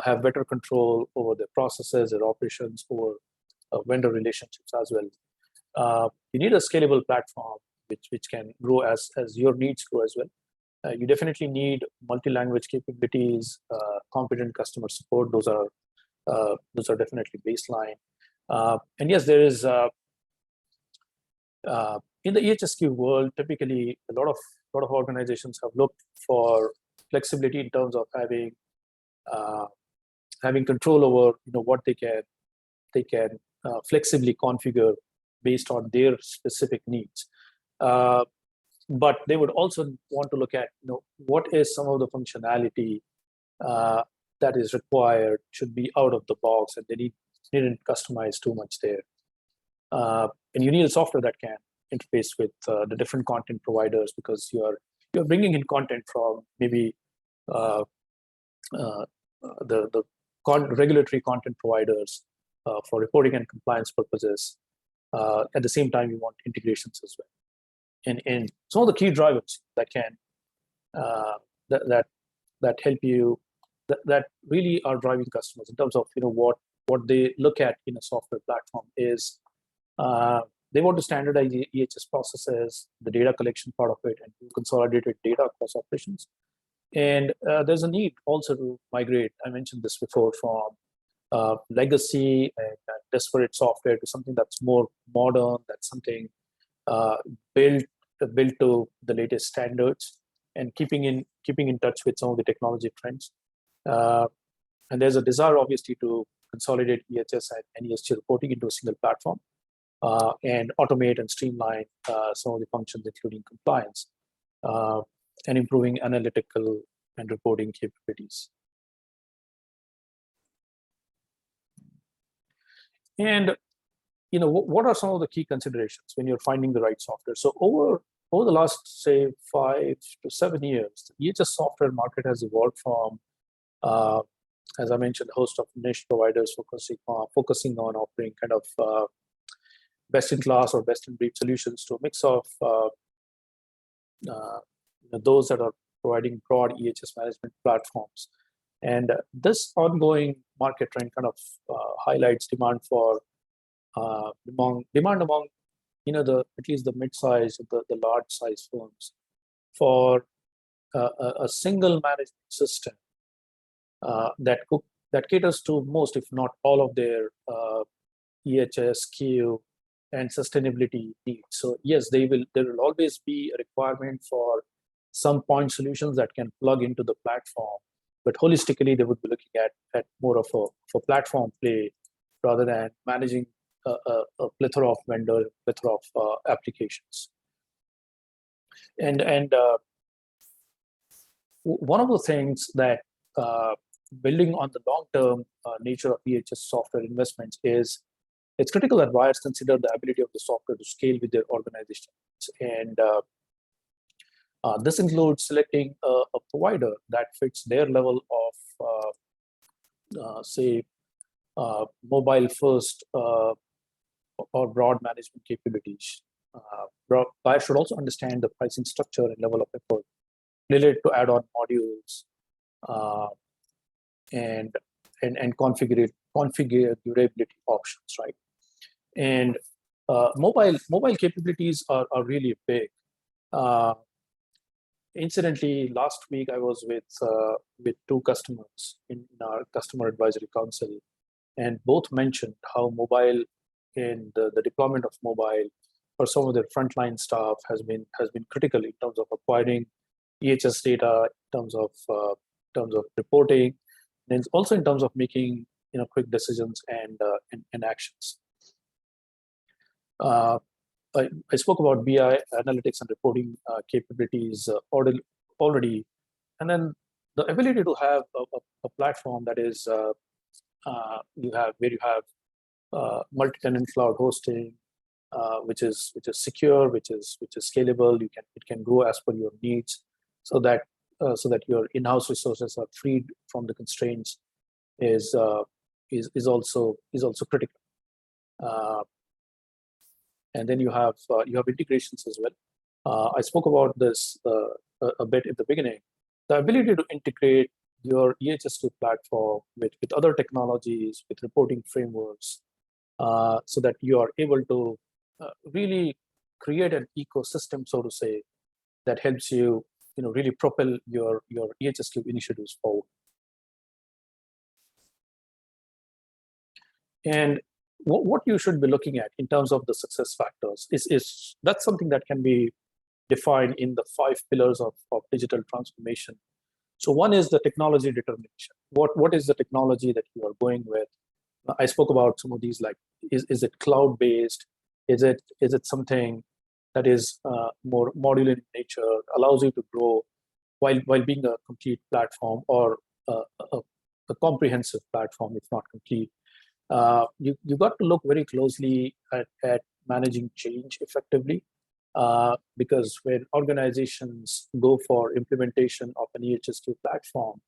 S2: have better control over their processes, their operations, over vendor relationships as well. You need a scalable platform which can grow as your needs grow as well. You definitely need multi-language capabilities, competent customer support. Those are definitely baseline. And yes, there is in the EHSQ world, typically a lot of organizations have looked for flexibility in terms of having control over what they can flexibly configure based on their specific needs. But they would also want to look at what is some of the functionality that is required, should be out of the box, and they needn't customize too much there. And you need a software that can interface with the different content providers, because you're bringing in content from maybe the regulatory content providers for reporting and compliance purposes. At the same time, you want integrations as well. And some of the key drivers that can that help you, that really are driving customers in terms of what they look at in a software platform is they want to standardize EHS processes, the data collection part of it, and consolidated data across operations. And there's a need also to migrate. I mentioned this before, from legacy and disparate software to something that's more modern, that's something built to the latest standards, and keeping in touch with some of the technology trends. And there's a desire, obviously, to consolidate EHS and ESG reporting into a single platform and automate and streamline some of the functions, including compliance, and improving analytical and reporting capabilities. And what are some of the key considerations when you're finding the right software? So over the last, say, 5 to 7 years, the EHS software market has evolved from, as I mentioned, a host of niche providers focusing on offering kind of best-in-class or best-in-breed solutions to a mix of those that are providing broad EHS management platforms. And this ongoing market trend kind of highlights demand for among at least the mid-size, the large-size firms, for a single management system that caters to most, if not all, of their EHS, Q, and sustainability needs. So yes, there will always be a requirement for some point solutions that can plug into the platform, but holistically they would be looking at more of a platform play rather than managing a plethora of vendors, plethora of applications. And one of the things that building on the long-term nature of EHS software investments is it's critical that buyers consider the ability of the software to scale with their organizations. And this includes selecting a provider that fits their level of, say, mobile first or broad management capabilities. Buyers should also understand the pricing structure and level of effort related to add-on modules and configurability options, right? And Mobile capabilities are really big. Incidentally, last week I was with two customers in our customer advisory council, and both mentioned how mobile and the deployment of mobile for some of their frontline staff has been critical in terms of acquiring EHS data, in terms of reporting, and also in terms of making quick decisions and actions. I spoke about BI analytics and reporting capabilities already, and then the ability to have a platform that is you have multi-tenant cloud hosting, which is secure, which is scalable. It can grow as per your needs, so that your in-house resources are freed from the constraints is also critical. And then you have integrations as well. I spoke about this a bit at the beginning. The ability to integrate your EHS2 platform with other technologies, with reporting frameworks, so that you are able to really create an ecosystem, so to say, that helps you, really propel your EHS2 initiatives forward. And what you should be looking at in terms of the success factors is that's something that can be defined in the 5 pillars of digital transformation. So one is the technology determination. What is the technology that you are going with? I spoke about some of these, like is it cloud-based? Is it something that is more modular in nature, allows you to grow while being a complete platform, or a comprehensive platform, if not complete? You got to look very closely at managing change effectively, because when organizations go for implementation of an EHS2 platform,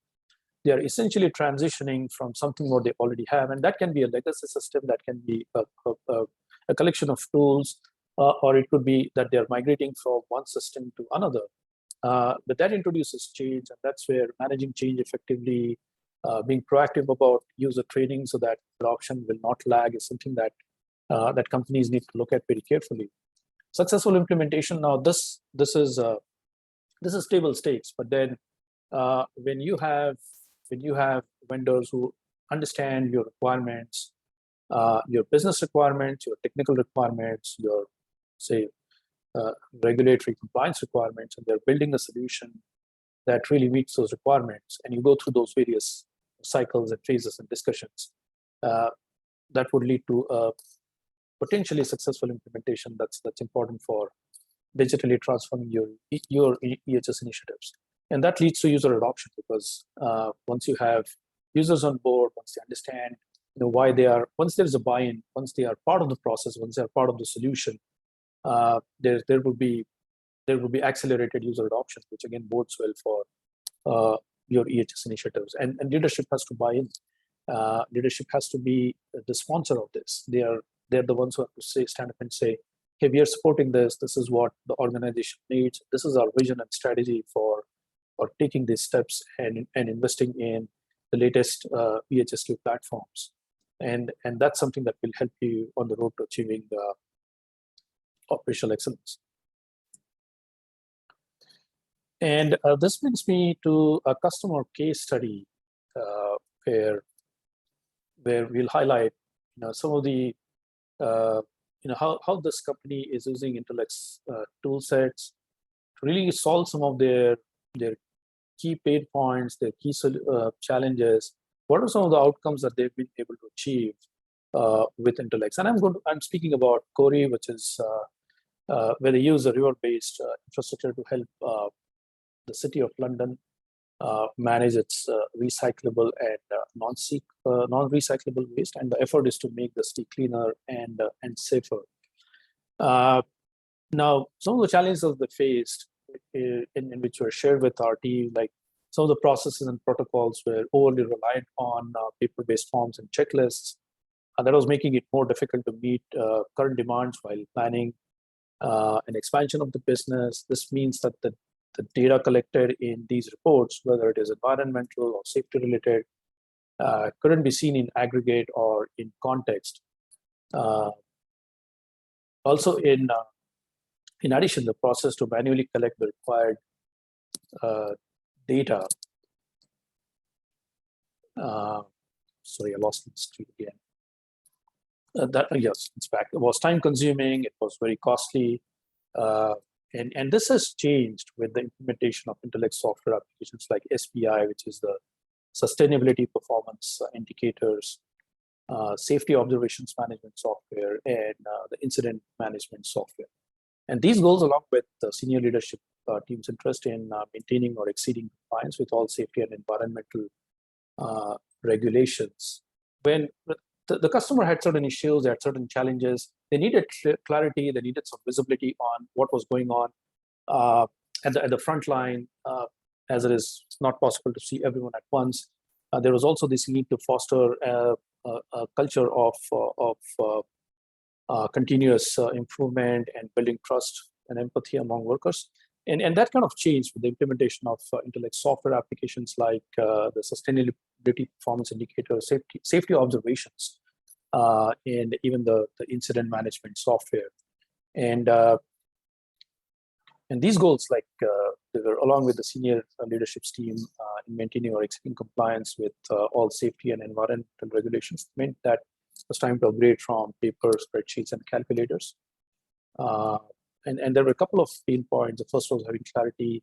S2: they are essentially transitioning from something what they already have, and that can be a legacy system, that can be a collection of tools, or it could be that they are migrating from one system to another. But that introduces change, and that's where managing change effectively, being proactive about user training so that adoption will not lag, is something that that companies need to look at very carefully. Successful implementation. Now, this is table stakes, but then when you have vendors who understand your requirements, your business requirements, your technical requirements, your regulatory compliance requirements, and they're building a solution that really meets those requirements, and you go through those various cycles and phases and discussions, that would lead to a potentially successful implementation that's important for digitally transforming your EHS initiatives. And that leads to user adoption, because once you have users on board, once they understand why they are, once there's a buy-in, once they are part of the process, once they are part of the solution, there will be accelerated user adoption, which again bodes well for your EHS initiatives. And leadership has to buy in. Leadership has to be the sponsor of this. They're the ones who have to stand up and say, hey, we are supporting this. This is what the organization needs. This is our vision and strategy for taking these steps and investing in the latest EHS2 platforms. And that's something that will help you on the road to achieving operational excellence. And this brings me to a customer case study where we'll highlight some of the how this company is using Intelex tool sets to really solve some of their key pain points, their key challenges. What are some of the outcomes that they've been able to achieve with Intelex? And I'm speaking about Cori, which is where they use a river-based infrastructure to help the City of London manage its recyclable and non-recyclable waste, and the effort is to make the city cleaner and safer. Now, some of the challenges that they faced, in which were shared with our team, like some of the processes and protocols were overly reliant on paper-based forms and checklists, and that was making it more difficult to meet current demands while planning an expansion of the business. This means that the data collected in these reports, whether it is environmental or safety related, couldn't be seen in aggregate or in context. Also, in addition, the process to manually collect the required data. Sorry, I lost the screen again. Yes, it's back. It was time consuming, it was very costly. And this has changed with the implementation of Intelex software applications like SPI, which is the sustainability performance indicators, safety observations management software, and the incident management software. And these goals, along with the senior leadership team's interest in maintaining or exceeding compliance with all safety and environmental regulations. When the customer had certain issues, they had certain challenges, they needed clarity, they needed some visibility on what was going on at the front line, as it is not possible to see everyone at once. There was also this need to foster a culture of continuous improvement and building trust and empathy among workers. And that kind of changed with the implementation of Intelex software applications like the sustainability performance indicator, safety observations, and even the incident management software. And these goals, like they were along with the senior leadership team in maintaining or exceeding compliance with all safety and environmental regulations, meant that it was time to upgrade from paper, spreadsheets, and calculators. And there were a couple of pain points. The first was having clarity,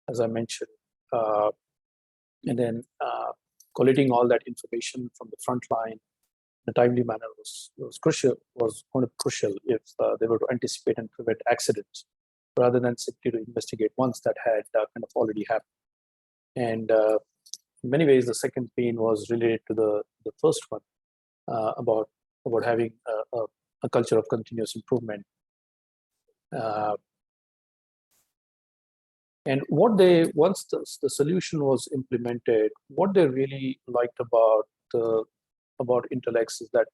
S2: as I mentioned, and then collating all that information from the front line in a timely manner was crucial. Was going to be crucial if they were to anticipate and prevent accidents, rather than simply to investigate ones that had kind of already happened. And in many ways, the second pain was related to the first one, about having a culture of continuous improvement. And what once the solution was implemented, what they really liked about Intelex is that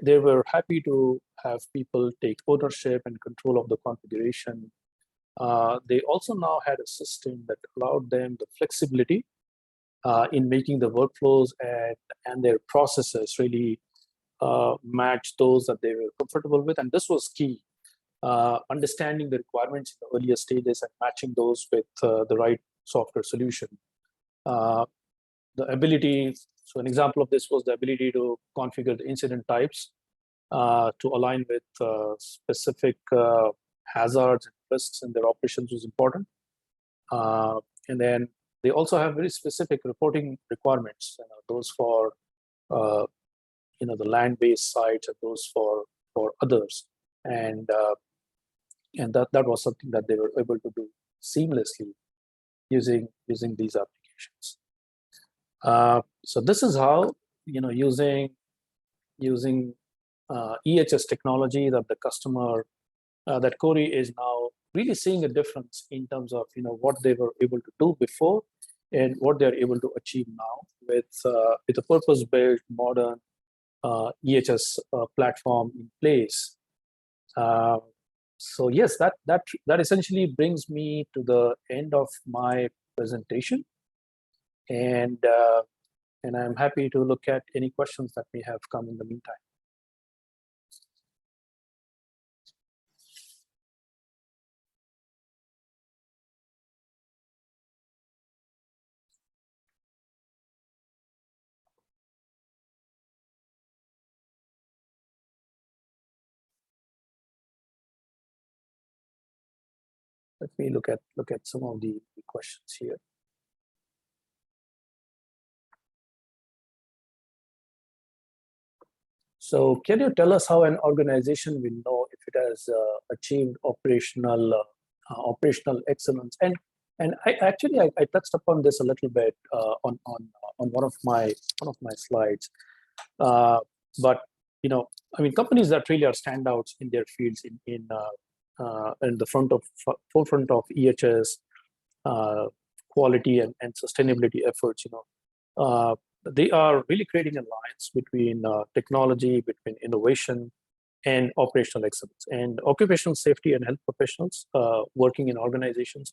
S2: they were happy to have people take ownership and control of the configuration. They also now had a system that allowed them the flexibility in making the workflows and their processes really match those that they were comfortable with. And this was key, understanding the requirements in the earlier stages and matching those with the right software solution. The ability, so an example of this was the ability to configure the incident types to align with specific hazards and risks in their operations was important. And then they also have very specific reporting requirements, those for the land-based sites and those for others. And that was something that they were able to do seamlessly using these applications. So this is how, using EHS technology, that the customer, that Corey is now really seeing a difference in terms of what they were able to do before and what they're able to achieve now with a purpose-built modern EHS platform in place. So yes, that essentially brings me to the end of my presentation, and I'm happy to look at any questions that may have come in the meantime. Let me look at some of the questions here. So can you tell us how an organization will know if it has achieved operational excellence? And I touched upon this a little bit on one of my slides. But companies that really are standouts in their fields in the forefront of EHS quality and sustainability efforts, they are really creating an alliance between technology, between innovation, and operational excellence. And occupational safety and health professionals working in organizations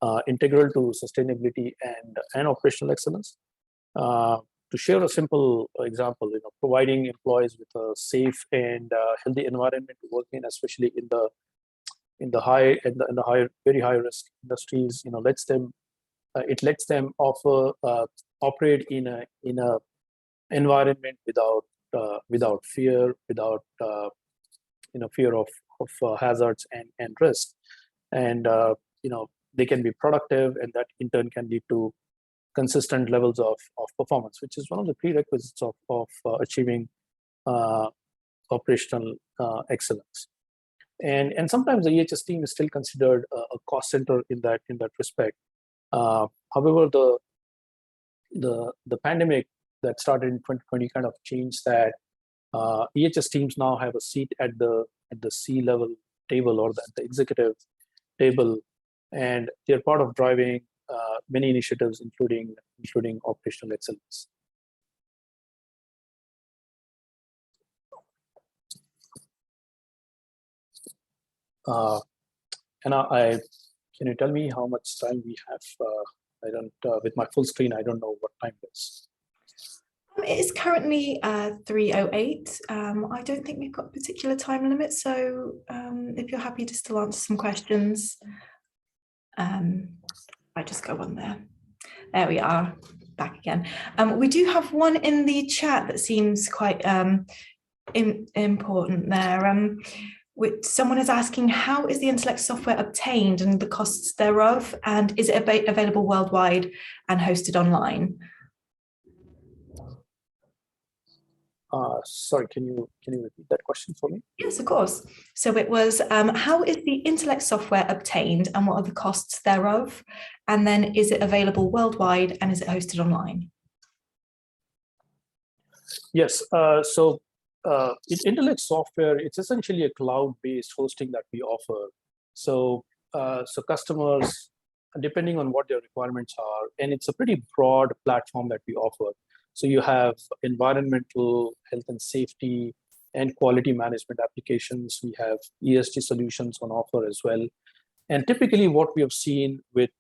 S2: are integral to sustainability and operational excellence. share a simple example, providing employees with a safe and healthy environment to work in, especially in the very high risk industries, it lets them operate in a environment without fear, without fear of hazards and risk, and they can be productive, and that in turn can lead to consistent levels of performance, which is one of the prerequisites of achieving operational excellence. And sometimes the EHS team is still considered a cost center in that respect. However, the pandemic that started in 2020 kind of changed that. EHS teams now have a seat at the C-level table, or the executive table, and they're part of driving many initiatives, including operational excellence. And can you tell me how much time we have? I don't, with my full screen, I don't know what time it is.
S1: It is currently 3:08. I don't think we've got a particular time limit, so if you're happy to still answer some questions, I just go on there. There we are, back again. We do have one in the chat that seems quite important there. Someone is asking, how is the Intelex software obtained and the costs thereof, and is it available worldwide and hosted online?
S2: Sorry, can you repeat that question for me?
S1: Yes, of course. So it was, how is the Intelex software obtained and what are the costs thereof? And then is it available worldwide and is it hosted online?
S2: Yes, so Intelex software, it's essentially a cloud-based hosting that we offer. So customers, depending on what their requirements are, and it's a pretty broad platform that we offer. So you have environmental, health and safety, and quality management applications. We have ESG solutions on offer as well. And typically, what we have seen with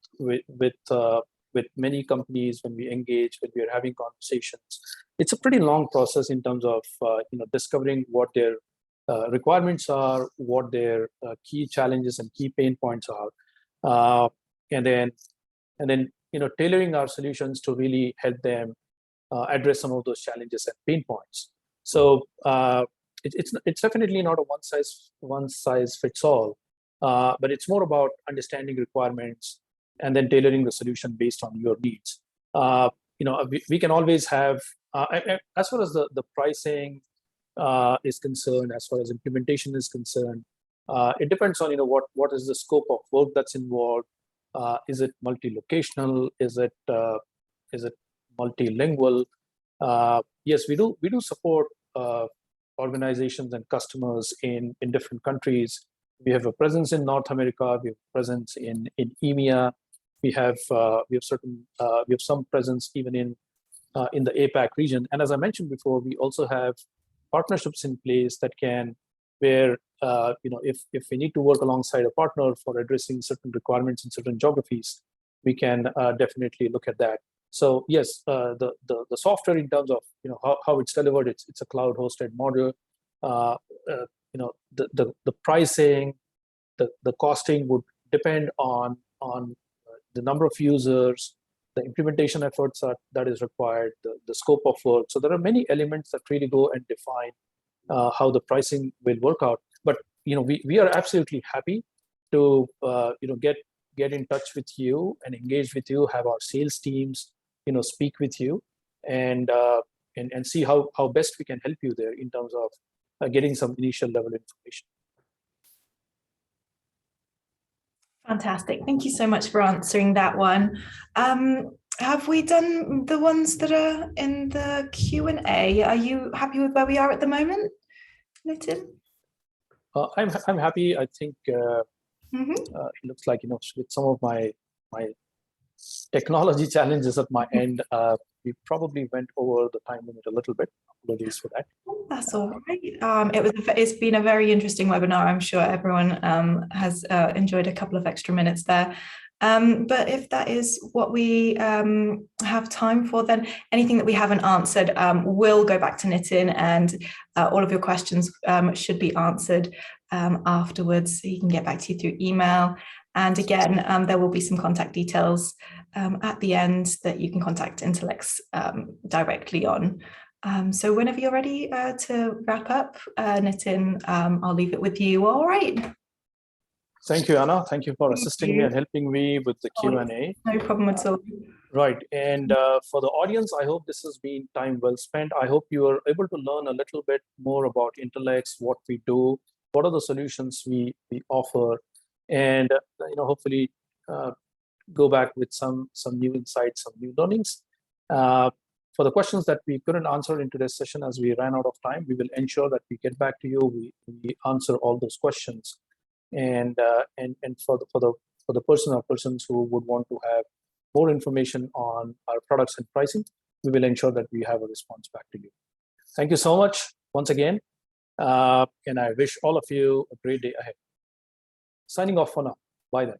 S2: many companies when we engage, when we are having conversations, it's a pretty long process in terms of discovering what their requirements are, what their key challenges and key pain points are, and then tailoring our solutions to really help them address some of those challenges and pain points. So it's definitely not a one size fits all, but it's more about understanding requirements and then tailoring the solution based on your needs. We can always have, as far as the pricing is concerned, as far as implementation is concerned, it depends on what is the scope of work that's involved. Is it multi-locational? Is it multilingual? Yes, we do support organizations and customers in different countries. We have a presence in North America. We have a presence in EMEA. We have some presence even in the APAC region. And as I mentioned before, we also have partnerships in place that can, where if we need to work alongside a partner for addressing certain requirements in certain geographies, we can definitely look at that. So yes, the software in terms of how it's delivered, it's a cloud hosted model. The pricing, the costing would depend on the number of users, the implementation efforts that is required, the scope of work. So there are many elements that really go and define how the pricing will work out. But we are absolutely happy to get in touch with you and engage with you, have our sales teams speak with you, and see how best we can help you there in terms of getting some initial level information.
S1: Fantastic. Thank you so much for answering that one. Have we done the ones that are in the Q&A? Are you happy with where we are at the moment, Nitin?
S2: I'm happy. I think it looks like with some of my technology challenges at my end, we probably went over the time limit a little bit. Apologies for that.
S1: That's all right. It's been a very interesting webinar. I'm sure everyone has enjoyed a couple of extra minutes there. But if that is what we have time for, then anything that we haven't answered will go back to Nitin, and all of your questions should be answered afterwards. So he can get back to you through email. And again, there will be some contact details at the end that you can contact Intelex directly on. So whenever you're ready to wrap up, Nitin, I'll leave it with you. All right.
S2: Thank you, Anna. Thank you for assisting me and helping me with the Q&A.
S1: No problem at all.
S2: Right. And for the audience, I hope this has been time well spent. I hope you are able to learn a little bit more about Intelex, what we do, what are the solutions we offer, and hopefully go back with some new insights, some new learnings. For the questions that we couldn't answer in today's session, as we ran out of time, we will ensure that we get back to you. We answer all those questions. And for the person or persons who would want to have more information on our products and pricing, we will ensure that we have a response back to you. Thank you so much once again, and I wish all of you a great day ahead. Signing off for now. Bye then.